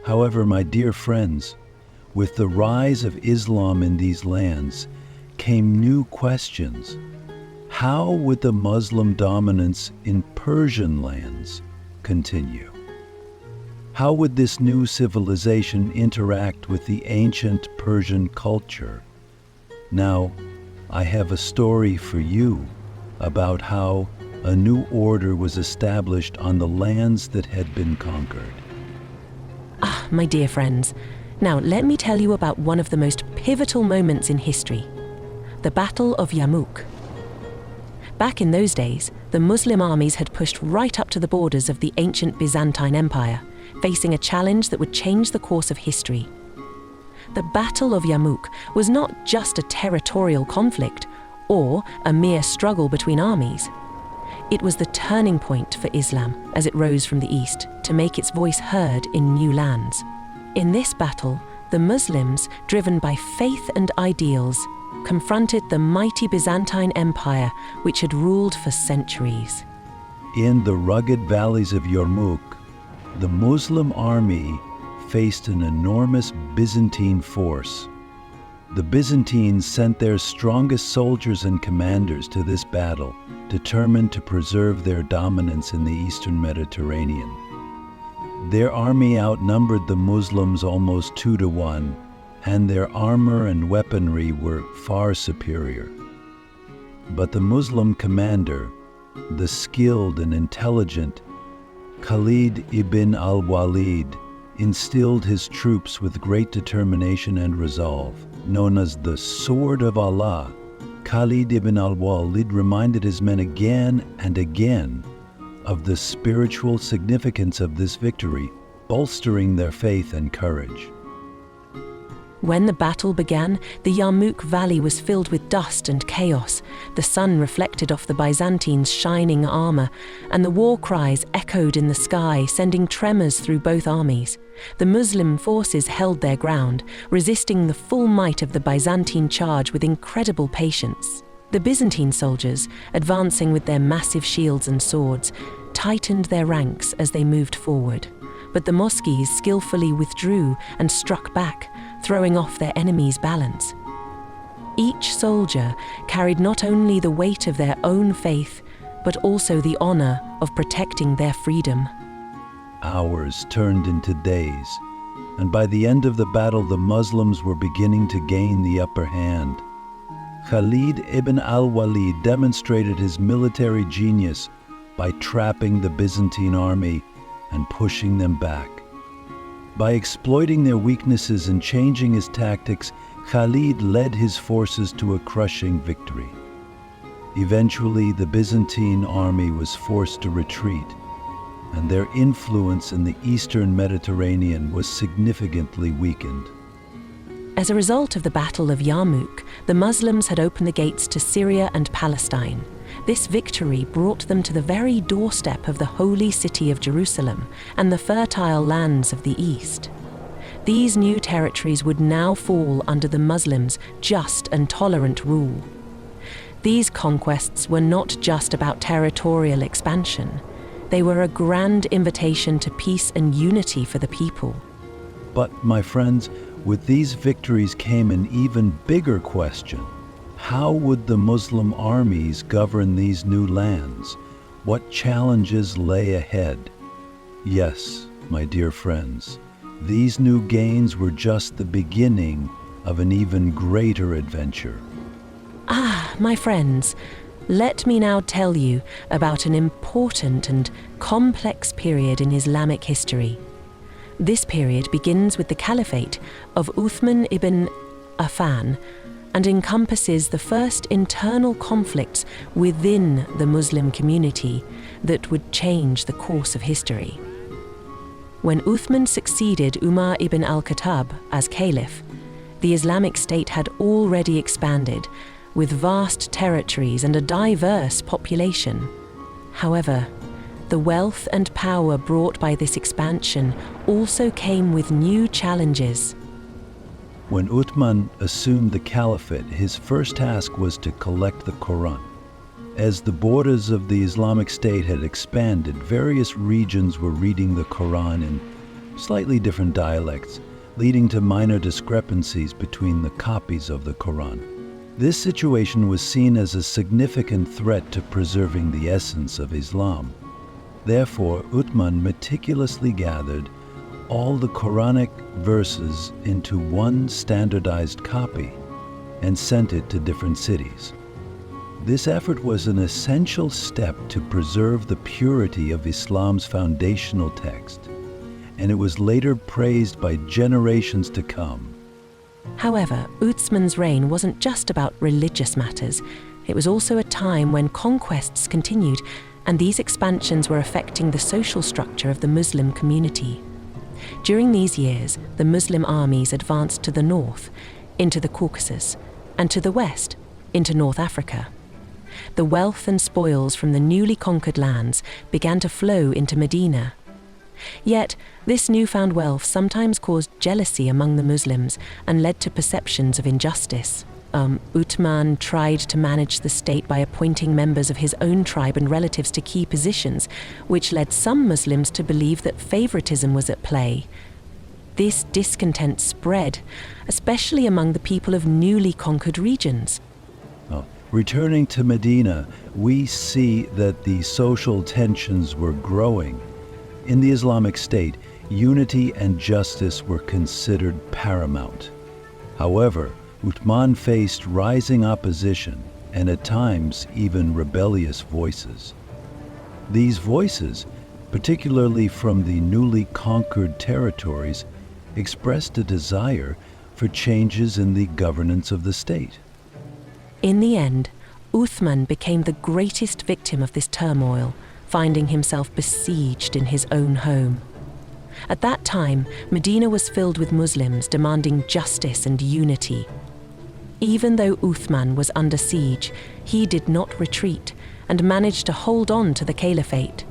Speaker 1: However, my dear friends, with the rise of Islam in these lands came new questions. How would the Muslim dominance in Persian lands continue? How would this new civilization interact with the ancient Persian culture? Now, I have a story for you about how a new order was established on the lands that had been conquered.
Speaker 2: My dear friends, now let me tell you about one of the most pivotal moments in history, the Battle of Yarmouk. Back in those days, the Muslim armies had pushed right up to the borders of the ancient Byzantine Empire, facing a challenge that would change the course of history. The Battle of Yarmouk was not just a territorial conflict or a mere struggle between armies. It was the turning point for Islam as it rose from the east to make its voice heard in new lands. In this battle, the Muslims, driven by faith and ideals, confronted the mighty Byzantine Empire which had ruled for centuries.
Speaker 1: In the rugged valleys of Yarmouk, the Muslim army faced an enormous Byzantine force. The Byzantines sent their strongest soldiers and commanders to this battle, determined to preserve their dominance in the eastern Mediterranean. Their army outnumbered the Muslims almost 2-1, and their armor and weaponry were far superior. But the Muslim commander, the skilled and intelligent Khalid ibn al-Walid, instilled his troops with great determination and resolve. Known as the Sword of Allah, Khalid ibn al-Walid reminded his men again and again of the spiritual significance of this victory, bolstering their faith and courage.
Speaker 2: When the battle began, the Yarmouk valley was filled with dust and chaos. The sun reflected off the Byzantines' shining armor, and the war cries echoed in the sky, sending tremors through both armies. The Muslim forces held their ground, resisting the full might of the Byzantine charge with incredible patience. The Byzantine soldiers, advancing with their massive shields and swords, tightened their ranks as they moved forward. But the Muslims skillfully withdrew and struck back, throwing off their enemy's balance. Each soldier carried not only the weight of their own faith, but also the honor of protecting their freedom.
Speaker 1: Hours turned into days, and by the end of the battle, the Muslims were beginning to gain the upper hand. Khalid ibn al-Walid demonstrated his military genius by trapping the Byzantine army and pushing them back. By exploiting their weaknesses and changing his tactics, Khalid led his forces to a crushing victory. Eventually, the Byzantine army was forced to retreat, and their influence in the eastern Mediterranean was significantly weakened.
Speaker 2: As a result of the Battle of Yarmouk, the Muslims had opened the gates to Syria and Palestine. This victory brought them to the very doorstep of the holy city of Jerusalem and the fertile lands of the East. These new territories would now fall under the Muslims' just and tolerant rule. These conquests were not just about territorial expansion. They were a grand invitation to peace and unity for the people.
Speaker 1: But, my friends, with these victories came an even bigger question. How would the Muslim armies govern these new lands? What challenges lay ahead? Yes, my dear friends, these new gains were just the beginning of an even greater adventure.
Speaker 2: My friends, let me now tell you about an important and complex period in Islamic history. This period begins with the Caliphate of Uthman ibn Affan and encompasses the first internal conflicts within the Muslim community that would change the course of history. When Uthman succeeded Umar ibn al-Khattab as caliph, the Islamic State had already expanded, with vast territories and a diverse population. However, the wealth and power brought by this expansion also came with new challenges.
Speaker 1: When Uthman assumed the caliphate, his first task was to collect the Quran. As the borders of the Islamic State had expanded, various regions were reading the Quran in slightly different dialects, leading to minor discrepancies between the copies of the Quran. This situation was seen as a significant threat to preserving the essence of Islam. Therefore, Uthman meticulously gathered all the Quranic verses into one standardized copy and sent it to different cities. This effort was an essential step to preserve the purity of Islam's foundational text, and it was later praised by generations to come.
Speaker 2: However, Uthman's reign wasn't just about religious matters. It was also a time when conquests continued, and these expansions were affecting the social structure of the Muslim community. During these years, the Muslim armies advanced to the north, into the Caucasus, and to the west, into North Africa. The wealth and spoils from the newly conquered lands began to flow into Medina. Yet, this newfound wealth sometimes caused jealousy among the Muslims and led to perceptions of injustice. Uthman tried to manage the state by appointing members of his own tribe and relatives to key positions, which led some Muslims to believe that favoritism was at play. This discontent spread, especially among the people of newly conquered regions.
Speaker 1: Returning to Medina, we see that the social tensions were growing. In the Islamic State, unity and justice were considered paramount. However, Uthman faced rising opposition and at times even rebellious voices. These voices, particularly from the newly conquered territories, expressed a desire for changes in the governance of the state.
Speaker 2: In the end, Uthman became the greatest victim of this turmoil, finding himself besieged in his own home. At that time, Medina was filled with Muslims demanding justice and unity. Even though Uthman was under siege, he did not retreat and managed to hold on to the caliphate.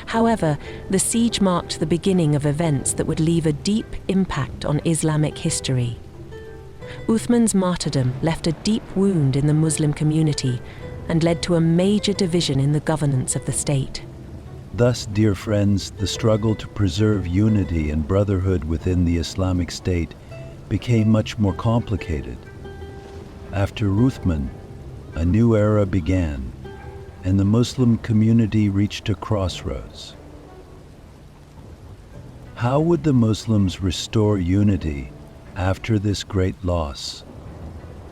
Speaker 2: However, the siege marked the beginning of events that would leave a deep impact on Islamic history. Uthman's martyrdom left a deep wound in the Muslim community and led to a major division in the governance of the state.
Speaker 1: Thus, dear friends, the struggle to preserve unity and brotherhood within the Islamic State became much more complicated. After Uthman, a new era began, and the Muslim community reached a crossroads. How would the Muslims restore unity after this great loss?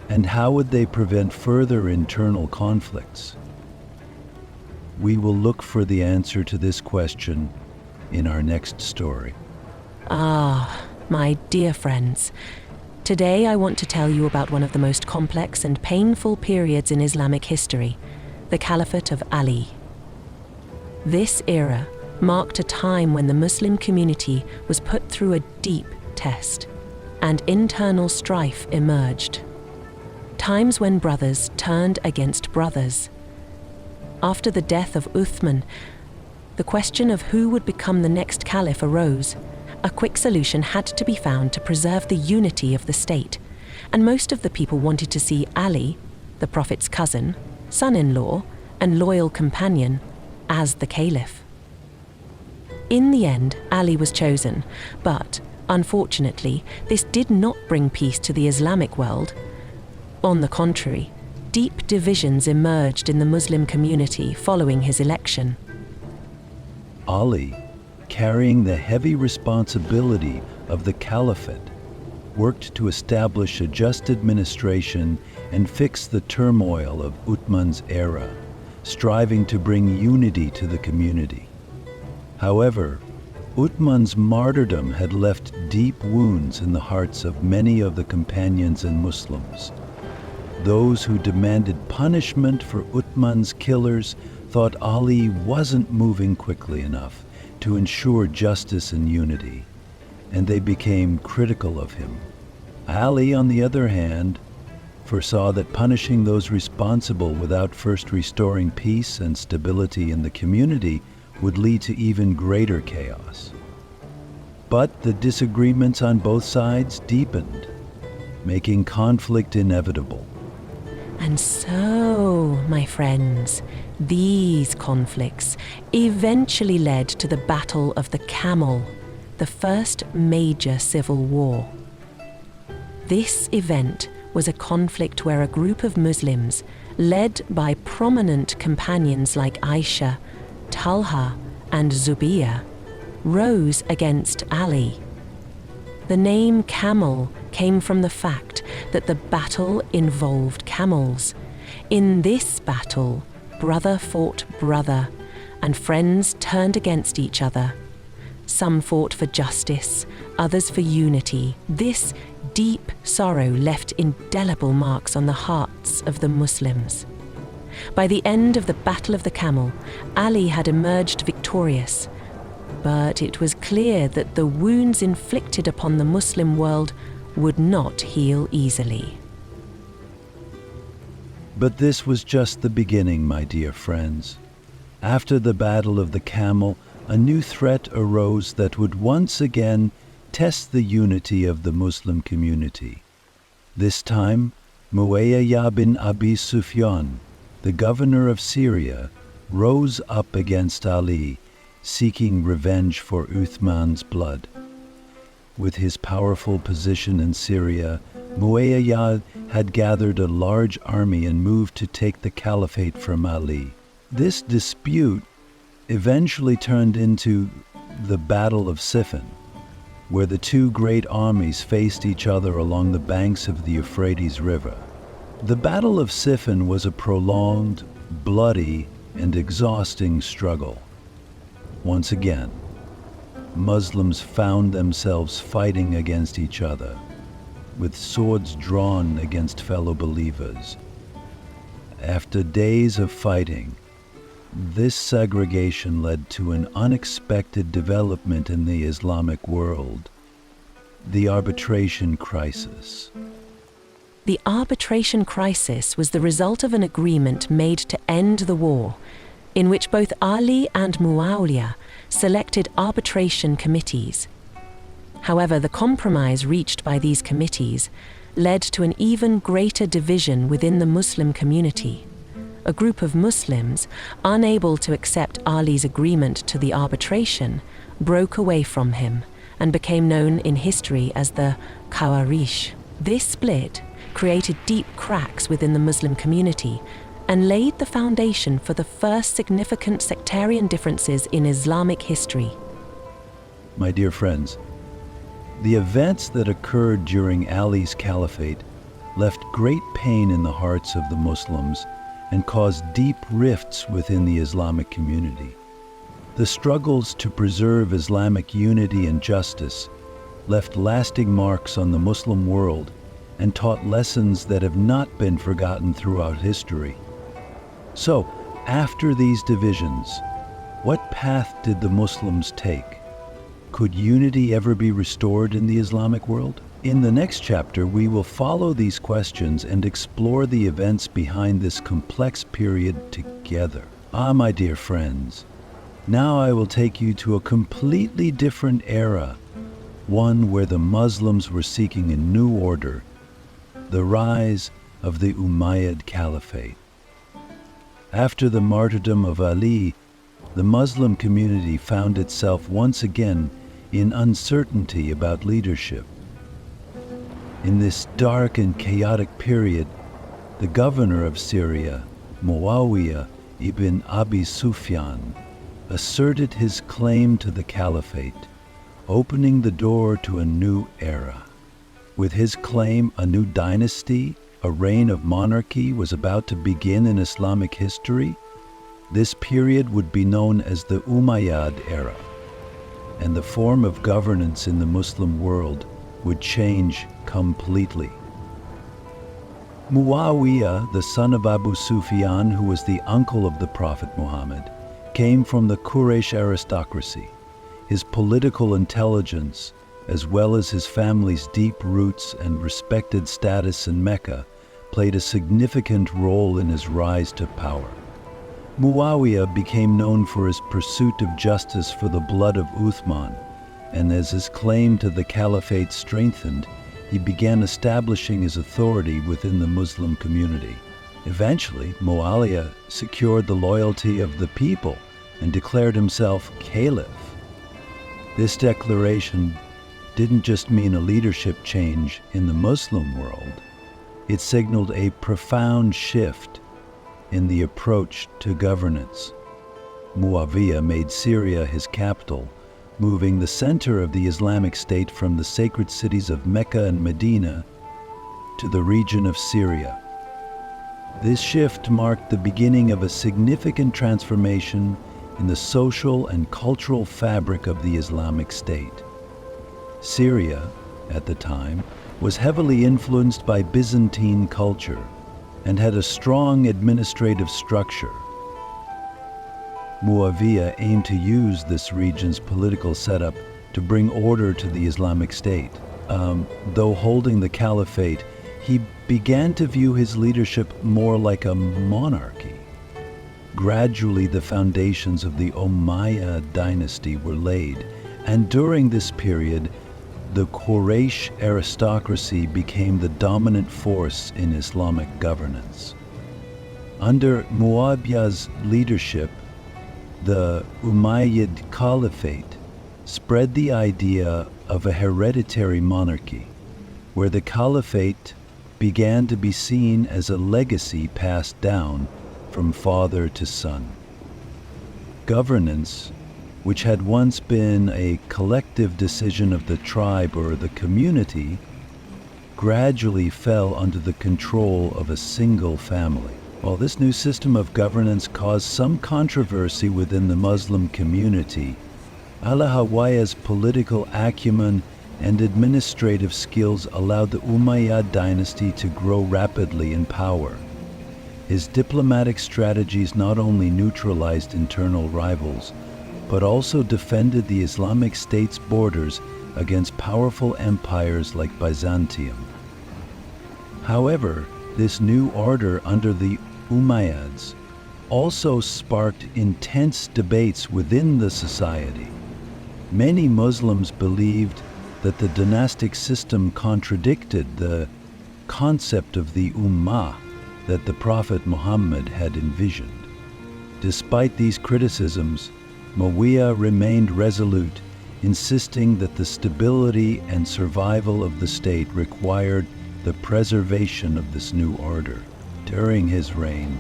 Speaker 1: And how would they prevent further internal conflicts? We will look for the answer to this question in our next story.
Speaker 2: Ah, my dear friends, today I want to tell you about one of the most complex and painful periods in Islamic history, the Caliphate of Ali. This era marked a time when the Muslim community was put through a deep test, and internal strife emerged. Times when brothers turned against brothers. After the death of Uthman, the question of who would become the next caliph arose. A quick solution had to be found to preserve the unity of the state, and most of the people wanted to see Ali, the Prophet's cousin, son-in-law, and loyal companion, as the caliph. In the end, Ali was chosen, but unfortunately, this did not bring peace to the Islamic world. On the contrary, deep divisions emerged in the Muslim community following his election.
Speaker 1: Ali, carrying the heavy responsibility of the caliphate, worked to establish a just administration and fix the turmoil of Uthman's era, striving to bring unity to the community. However, Uthman's martyrdom had left deep wounds in the hearts of many of the companions and Muslims. Those who demanded punishment for Uthman's killers thought Ali wasn't moving quickly enough to ensure justice and unity, and they became critical of him. Ali, on the other hand, foresaw that punishing those responsible without first restoring peace and stability in the community would lead to even greater chaos. But the disagreements on both sides deepened, making conflict inevitable.
Speaker 2: And so, my friends, these conflicts eventually led to the Battle of the Camel, the first major civil war. This event was a conflict where a group of Muslims, led by prominent companions like Aisha, Talha, and Zubayr, rose against Ali. The name Camel came from the fact that the battle involved camels. In this battle, brother fought brother, and friends turned against each other. Some fought for justice, others for unity. This deep sorrow left indelible marks on the hearts of the Muslims. By the end of the Battle of the Camel, Ali had emerged victorious, but it was clear that the wounds inflicted upon the Muslim world would not heal easily.
Speaker 1: But this was just the beginning, my dear friends. After the Battle of the Camel, a new threat arose that would once again test the unity of the Muslim community. This time, Umayyad bin Abi Sufyan, the governor of Syria, rose up against Ali, seeking revenge for Uthman's blood. With his powerful position in Syria, Umayyad had gathered a large army and moved to take the caliphate from Ali. This dispute eventually turned into the Battle of Siffin, where the two great armies faced each other along the banks of the Euphrates River. The Battle of Siffin was a prolonged, bloody, and exhausting struggle. Once again, Muslims found themselves fighting against each other, with swords drawn against fellow believers. After days of fighting, this segregation led to an unexpected development in the Islamic world: the arbitration crisis.
Speaker 2: The arbitration crisis was the result of an agreement made to end the war, in which both Ali and Muawiyah selected arbitration committees. However, the compromise reached by these committees led to an even greater division within the Muslim community. A group of Muslims, unable to accept Ali's agreement to the arbitration, broke away from him and became known in history as the Khawarij. This split created deep cracks within the Muslim community and laid the foundation for the first significant sectarian differences in Islamic history.
Speaker 1: My dear friends, the events that occurred during Ali's caliphate left great pain in the hearts of the Muslims and caused deep rifts within the Islamic community. The struggles to preserve Islamic unity and justice left lasting marks on the Muslim world and taught lessons that have not been forgotten throughout history. So, after these divisions, what path did the Muslims take? Could unity ever be restored in the Islamic world? In the next chapter, we will follow these questions and explore the events behind this complex period together. My dear friends, now I will take you to a completely different era, one where the Muslims were seeking a new order, the rise of the Umayyad Caliphate. After the martyrdom of Ali, the Muslim community found itself once again in uncertainty about leadership. In this dark and chaotic period, the governor of Syria, Muawiyah ibn Abi Sufyan, asserted his claim to the caliphate, opening the door to a new era. With his claim, a new dynasty, a reign of monarchy, was about to begin in Islamic history. This period would be known as the Umayyad era, and the form of governance in the Muslim world would change completely. Muawiyah, the son of Abu Sufyan, who was the uncle of the Prophet Muhammad, came from the Quraysh aristocracy. His political intelligence, as well as his family's deep roots and respected status in Mecca, played a significant role in his rise to power. Muawiyah became known for his pursuit of justice for the blood of Uthman, and as his claim to the caliphate strengthened, he began establishing his authority within the Muslim community. Eventually, Muawiyah secured the loyalty of the people and declared himself caliph. This declaration didn't just mean a leadership change in the Muslim world, it signaled a profound shift in the approach to governance. Muawiyah made Syria his capital, moving the center of the Islamic State from the sacred cities of Mecca and Medina to the region of Syria. This shift marked the beginning of a significant transformation in the social and cultural fabric of the Islamic State. Syria, at the time, was heavily influenced by Byzantine culture and had a strong administrative structure. Muawiyah aimed to use this region's political setup to bring order to the Islamic State. Though holding the caliphate, he began to view his leadership more like a monarchy. Gradually, the foundations of the Umayyad dynasty were laid, and during this period, the Quraysh aristocracy became the dominant force in Islamic governance. Under Muawiyah's leadership, the Umayyad Caliphate spread the idea of a hereditary monarchy, where the caliphate began to be seen as a legacy passed down from father to son. Governance, which had once been a collective decision of the tribe or the community, gradually fell under the control of a single family. While this new system of governance caused some controversy within the Muslim community, Muawiyah's political acumen and administrative skills allowed the Umayyad dynasty to grow rapidly in power. His diplomatic strategies not only neutralized internal rivals, but also defended the Islamic State's borders against powerful empires like Byzantium. However, this new order under the Umayyads also sparked intense debates within the society. Many Muslims believed that the dynastic system contradicted the concept of the Ummah that the Prophet Muhammad had envisioned. Despite these criticisms, Muawiyah remained resolute, insisting that the stability and survival of the state required the preservation of this new order. During his reign,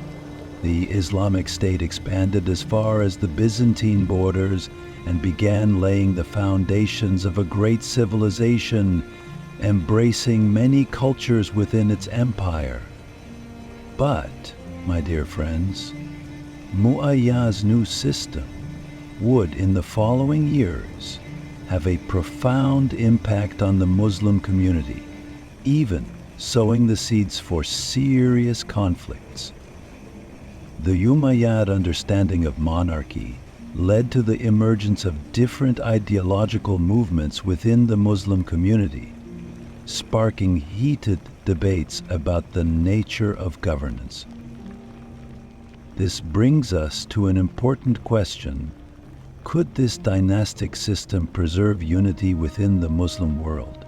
Speaker 1: the Islamic State expanded as far as the Byzantine borders and began laying the foundations of a great civilization, embracing many cultures within its empire. But my dear friends, Umayyad's new system would, in the following years, have a profound impact on the Muslim community, even sowing the seeds for serious conflicts. The Umayyad understanding of monarchy led to the emergence of different ideological movements within the Muslim community, sparking heated debates about the nature of governance. This brings us to an important question. Could this dynastic system preserve unity within the Muslim world?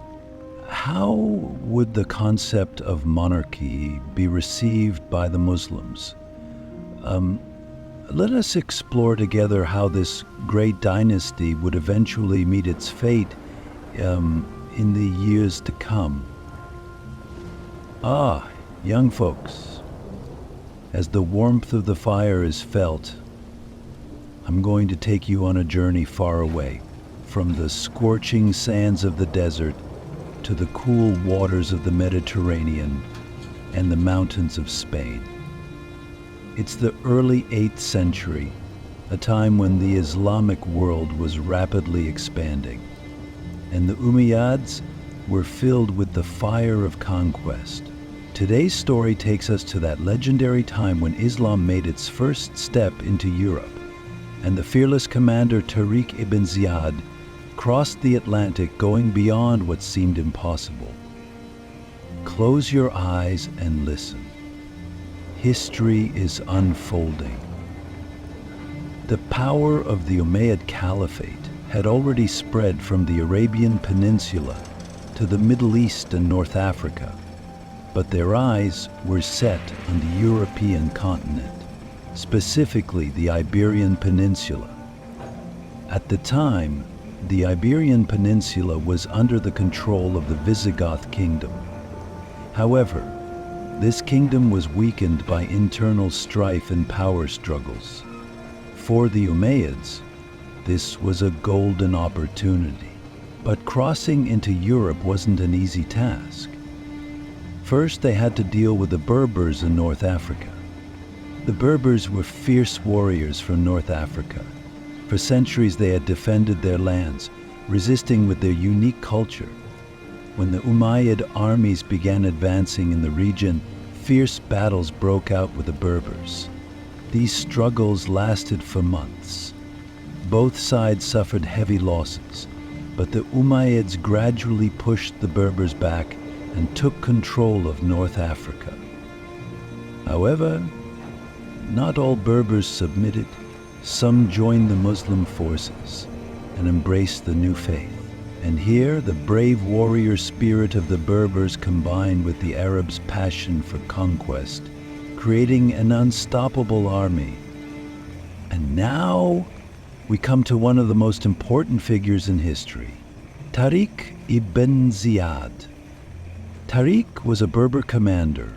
Speaker 1: How would the concept of monarchy be received by the Muslims? Let us explore together how this great dynasty would eventually meet its fate in the years to come. Young folks, as the warmth of the fire is felt, I'm going to take you on a journey far away, from the scorching sands of the desert to the cool waters of the Mediterranean and the mountains of Spain. It's the early 8th century, a time when the Islamic world was rapidly expanding, and the Umayyads were filled with the fire of conquest. Today's story takes us to that legendary time when Islam made its first step into Europe, and the fearless commander Tariq ibn Ziyad crossed the Atlantic, going beyond what seemed impossible. Close your eyes and listen. History is unfolding. The power of the Umayyad Caliphate had already spread from the Arabian Peninsula to the Middle East and North Africa, but their eyes were set on the European continent, specifically the Iberian Peninsula. At the time, the Iberian Peninsula was under the control of the Visigoth kingdom. However, this kingdom was weakened by internal strife and power struggles. For the Umayyads, this was a golden opportunity. But crossing into Europe wasn't an easy task. First, they had to deal with the Berbers in North Africa. The Berbers were fierce warriors from North Africa. For centuries, they had defended their lands, resisting with their unique culture. When the Umayyad armies began advancing in the region, fierce battles broke out with the Berbers. These struggles lasted for months. Both sides suffered heavy losses, but the Umayyads gradually pushed the Berbers back and took control of North Africa. However, not all Berbers submitted. Some joined the Muslim forces and embraced the new faith. And here, the brave warrior spirit of the Berbers combined with the Arabs' passion for conquest, creating an unstoppable army. And now, we come to one of the most important figures in history, Tariq ibn Ziyad. Tariq was a Berber commander,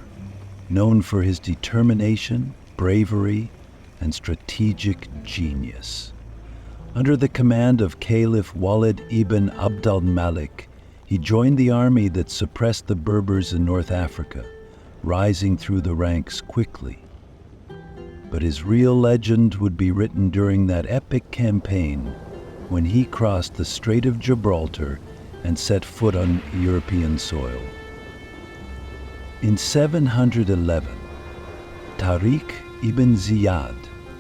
Speaker 1: known for his determination, bravery, and strategic genius. Under the command of Caliph Walid ibn Abd al-Malik, he joined the army that suppressed the Berbers in North Africa, rising through the ranks quickly. But his real legend would be written during that epic campaign when he crossed the Strait of Gibraltar and set foot on European soil. In 711, Tariq ibn Ziyad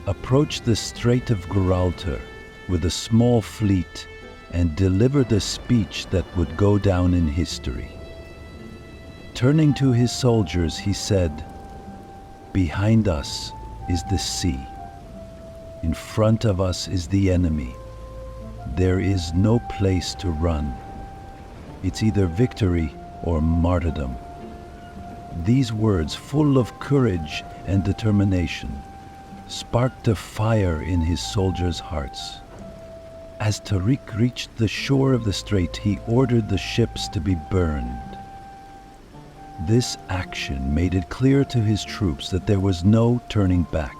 Speaker 1: approached the Strait of Gibraltar with a small fleet and delivered a speech that would go down in history. Turning to his soldiers, he said, "Behind us is the sea. In front of us is the enemy. There is no place to run. It's either victory or martyrdom." These words, full of courage and determination, sparked a fire in his soldiers' hearts. As Tariq reached the shore of the strait, he ordered the ships to be burned. This action made it clear to his troops that there was no turning back.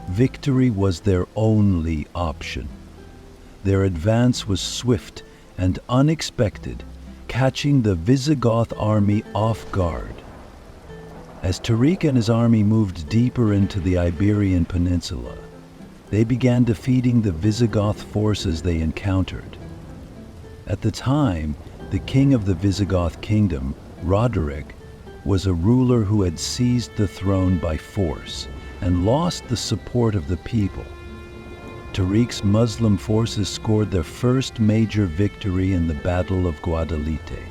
Speaker 1: Victory was their only option. Their advance was swift and unexpected, catching the Visigoth army off guard. As Tariq and his army moved deeper into the Iberian Peninsula, they began defeating the Visigoth forces they encountered. At the time, the king of the Visigoth kingdom, Roderick, was a ruler who had seized the throne by force and lost the support of the people. Tariq's Muslim forces scored their first major victory in the Battle of Guadalete.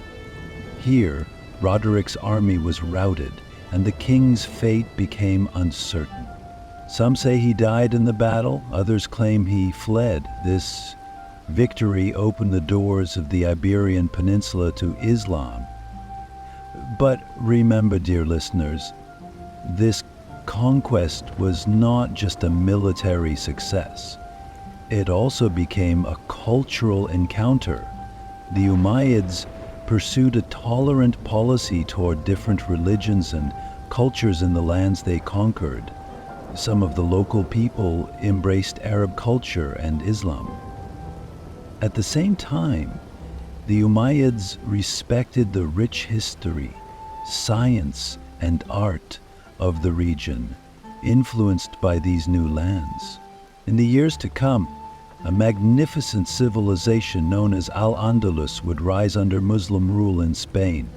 Speaker 1: Here, Roderick's army was routed, and the king's fate became uncertain. Some say he died in the battle, others claim he fled. This victory opened the doors of the Iberian Peninsula to Islam. But remember, dear listeners, this conquest was not just a military success. It also became a cultural encounter. The Umayyads pursued a tolerant policy toward different religions and cultures in the lands they conquered. Some of the local people embraced Arab culture and Islam. At the same time, the Umayyads respected the rich history, science, and art of the region, influenced by these new lands. In the years to come, a magnificent civilization known as Al-Andalus would rise under Muslim rule in Spain.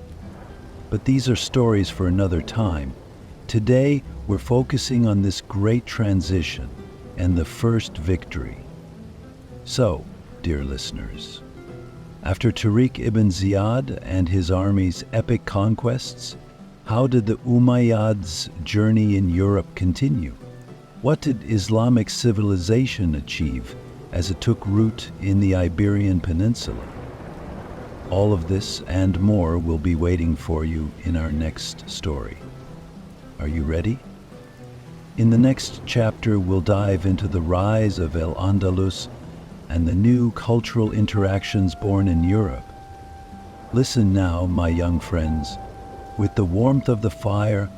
Speaker 1: But these are stories for another time. Today, we're focusing on this great transition and the first victory. So, dear listeners, after Tariq ibn Ziyad and his army's epic conquests, how did the Umayyads' journey in Europe continue? What did Islamic civilization achieve as it took root in the Iberian Peninsula? All of this and more will be waiting for you in our next story. Are you ready? In the next chapter, we'll dive into the rise of Al-Andalus and the new cultural interactions born in Europe. Listen now, my young friends. With the warmth of the fire,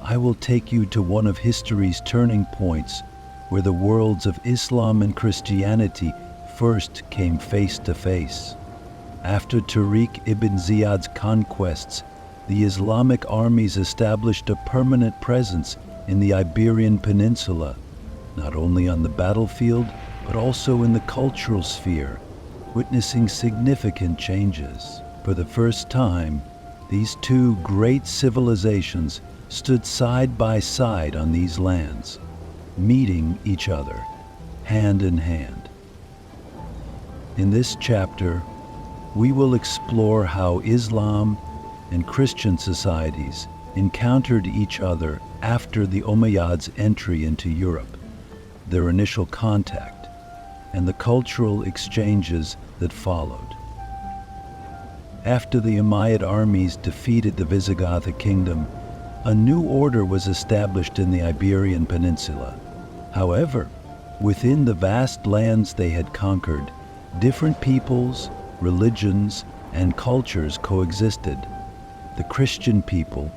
Speaker 1: I will take you to one of history's turning points where the worlds of Islam and Christianity first came face to face. After Tariq ibn Ziyad's conquests, the Islamic armies established a permanent presence in the Iberian Peninsula, not only on the battlefield, but also in the cultural sphere, witnessing significant changes. For the first time, these two great civilizations stood side by side on these lands, meeting each other, hand in hand. In this chapter, we will explore how Islam and Christian societies encountered each other after the Umayyads' entry into Europe, their initial contact, and the cultural exchanges that followed. After the Umayyad armies defeated the Visigoth kingdom, a new order was established in the Iberian Peninsula. However, within the vast lands they had conquered, different peoples, religions, and cultures coexisted. The Christian people,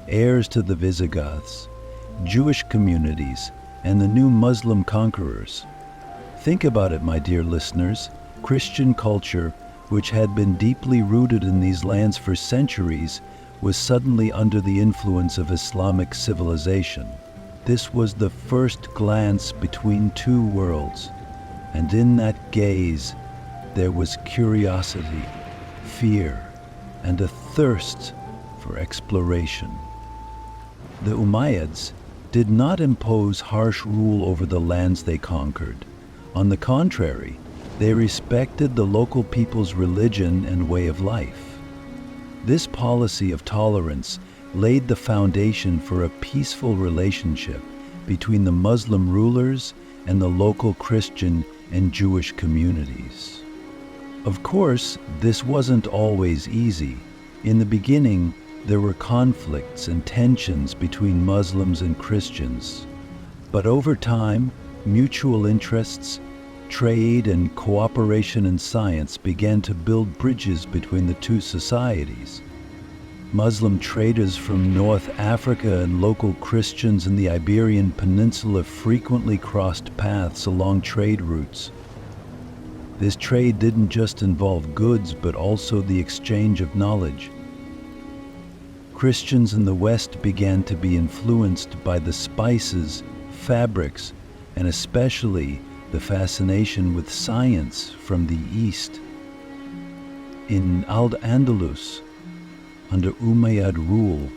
Speaker 1: heirs to the Visigoths, Jewish communities, and the new Muslim conquerors. Think about it, my dear listeners. Christian culture, which had been deeply rooted in these lands for centuries, was suddenly under the influence of Islamic civilization. This was the first glance between two worlds, and in that gaze there was curiosity, fear, and a thirst for exploration. The Umayyads did not impose harsh rule over the lands they conquered. On the contrary, they respected the local people's religion and way of life. This policy of tolerance laid the foundation for a peaceful relationship between the Muslim rulers and the local Christian and Jewish communities. Of course, this wasn't always easy. In the beginning, there were conflicts and tensions between Muslims and Christians. But over time, mutual interests, trade, and cooperation in science began to build bridges between the two societies. Muslim traders from North Africa and local Christians in the Iberian Peninsula frequently crossed paths along trade routes. This trade didn't just involve goods, but also the exchange of knowledge. Christians in the West began to be influenced by the spices, fabrics, and especially the fascination with science from the East. In Al-Andalus, under Umayyad rule,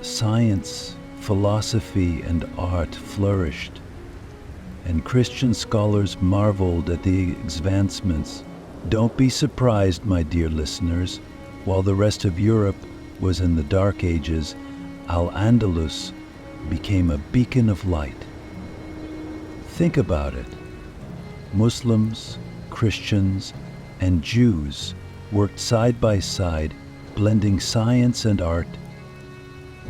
Speaker 1: science, philosophy, and art flourished, and Christian scholars marveled at the advancements. Don't be surprised, my dear listeners, while the rest of Europe was in the Dark Ages, Al-Andalus became a beacon of light. Think about it. Muslims, Christians, and Jews worked side by side, blending science and art.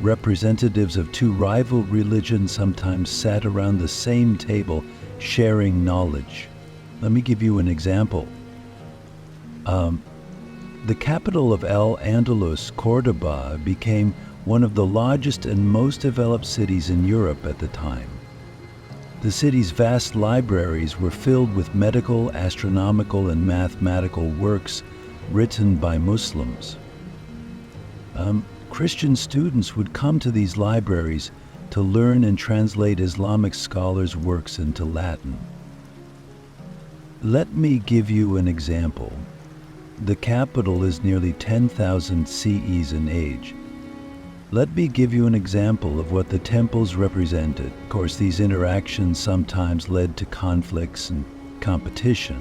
Speaker 1: Representatives of two rival religions sometimes sat around the same table, sharing knowledge. Let me give you an example. The capital of Al-Andalus, Cordoba, became one of the largest and most developed cities in Europe at the time. The city's vast libraries were filled with medical, astronomical, and mathematical works written by Muslims. Christian students would come to these libraries to learn and translate Islamic scholars' works into Latin. Let me give you an example. The capital is nearly 10,000 CEs in age. Let me give you an example of what the temples represented. Of course, these interactions sometimes led to conflicts and competition.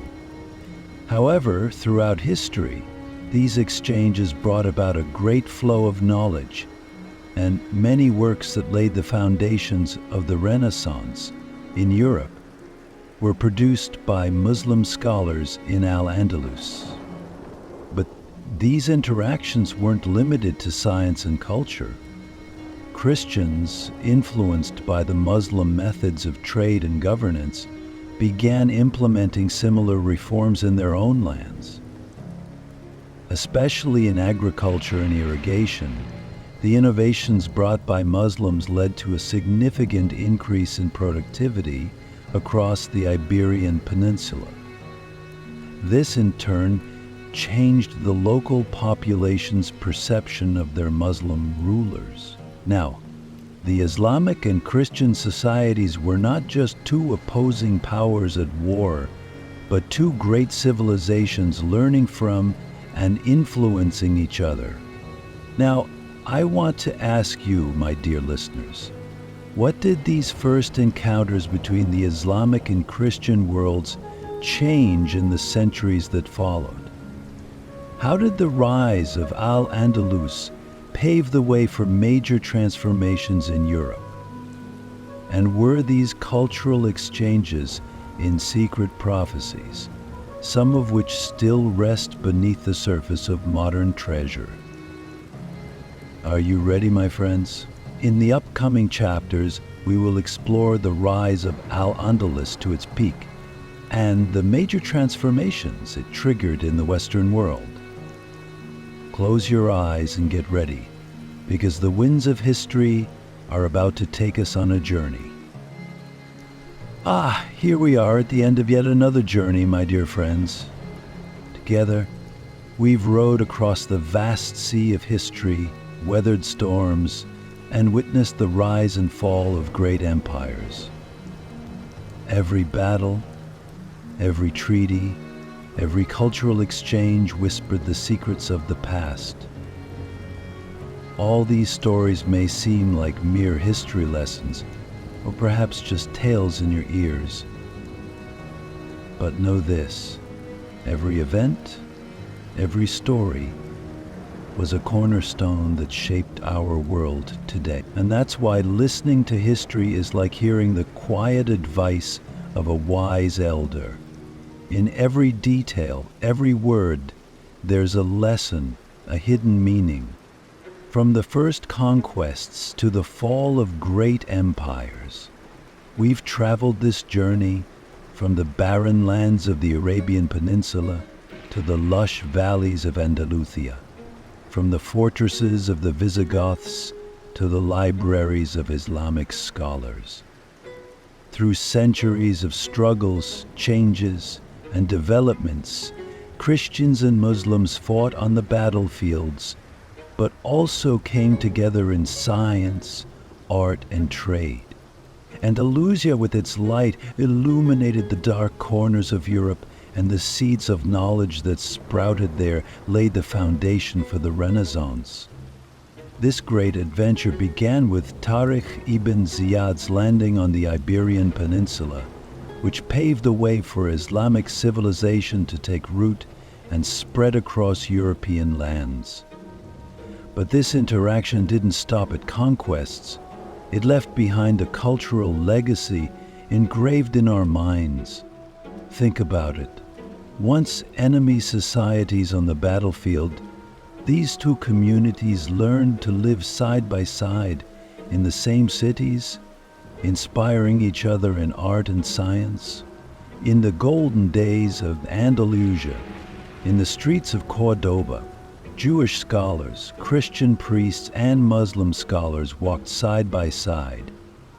Speaker 1: However, throughout history, these exchanges brought about a great flow of knowledge, and many works that laid the foundations of the Renaissance in Europe were produced by Muslim scholars in Al-Andalus. But these interactions weren't limited to science and culture. Christians, influenced by the Muslim methods of trade and governance, began implementing similar reforms in their own lands. Especially in agriculture and irrigation, the innovations brought by Muslims led to a significant increase in productivity across the Iberian Peninsula. This, in turn, changed the local population's perception of their Muslim rulers. Now, the Islamic and Christian societies were not just two opposing powers at war, but two great civilizations learning from and influencing each other. Now, I want to ask you, my dear listeners, what did these first encounters between the Islamic and Christian worlds change in the centuries that followed? How did the rise of Al-Andalus pave the way for major transformations in Europe? And were these cultural exchanges in secret prophecies, some of which still rest beneath the surface of modern treasure? Are you ready, my friends? In the upcoming chapters, we will explore the rise of Al-Andalus to its peak and the major transformations it triggered in the Western world. Close your eyes and get ready, because the winds of history are about to take us on a journey. Here we are at the end of yet another journey, my dear friends. Together, we've rowed across the vast sea of history, weathered storms, and witnessed the rise and fall of great empires. Every battle, every treaty, every cultural exchange whispered the secrets of the past. All these stories may seem like mere history lessons, or perhaps just tales in your ears. But know this: every event, every story was a cornerstone that shaped our world today. And that's why listening to history is like hearing the quiet advice of a wise elder. In every detail, every word, there's a lesson, a hidden meaning. From the first conquests to the fall of great empires, we've traveled this journey from the barren lands of the Arabian Peninsula to the lush valleys of Andalusia, from the fortresses of the Visigoths to the libraries of Islamic scholars. Through centuries of struggles, changes, and developments, Christians and Muslims fought on the battlefields, but also came together in science, art, and trade. Andalusia, with its light, illuminated the dark corners of Europe, and the seeds of knowledge that sprouted there laid the foundation for the Renaissance. This great adventure began with Tariq ibn Ziyad's landing on the Iberian Peninsula, which paved the way for Islamic civilization to take root and spread across European lands. But this interaction didn't stop at conquests. It left behind a cultural legacy engraved in our minds. Think about it. Once enemy societies on the battlefield, these two communities learned to live side by side in the same cities, inspiring each other in art and science. In the golden days of Andalusia, in the streets of Cordoba, Jewish scholars, Christian priests, and Muslim scholars walked side by side,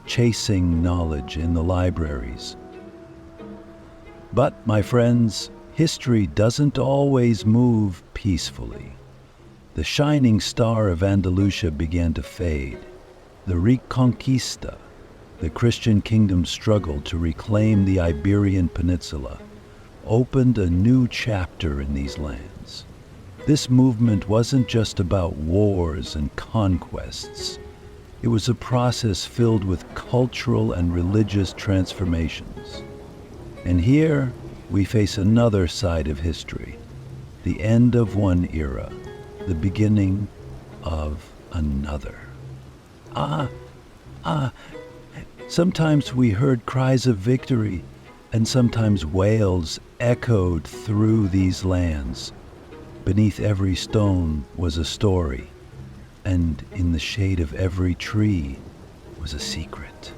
Speaker 1: chasing knowledge in the libraries. But, my friends, history doesn't always move peacefully. The shining star of Andalusia began to fade. The Reconquista, the Christian kingdom's struggle to reclaim the Iberian Peninsula, opened a new chapter in these lands. This movement wasn't just about wars and conquests. It was a process filled with cultural and religious transformations. And here we face another side of history, the end of one era, the beginning of another. Sometimes we heard cries of victory, and sometimes wails echoed through these lands. Beneath every stone was a story, and in the shade of every tree was a secret.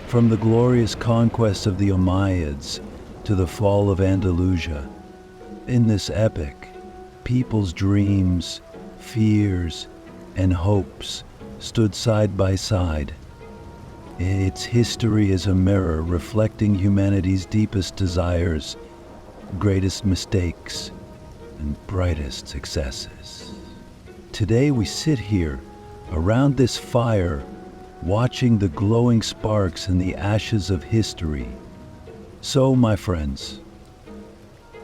Speaker 1: From the glorious conquest of the Umayyads to the fall of Andalusia, in this epic, people's dreams, fears, and hopes stood side by side. Its history is a mirror reflecting humanity's deepest desires, greatest mistakes, and brightest successes. Today we sit here, around this fire, watching the glowing sparks in the ashes of history. So, my friends,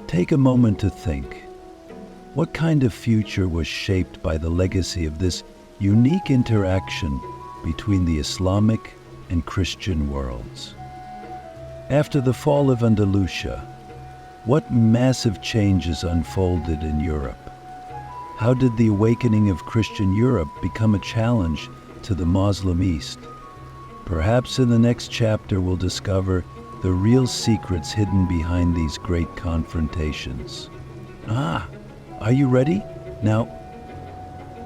Speaker 1: take a moment to think. What kind of future was shaped by the legacy of this unique interaction between the Islamic and Christian worlds? After the fall of Andalusia, what massive changes unfolded in Europe? How did the awakening of Christian Europe become a challenge to the Muslim East? Perhaps in the next chapter we'll discover the real secrets hidden behind these great confrontations. Are you ready? Now,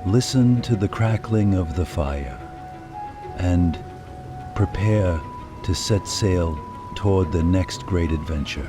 Speaker 1: listen to the crackling of the fire and prepare to set sail toward the next great adventure.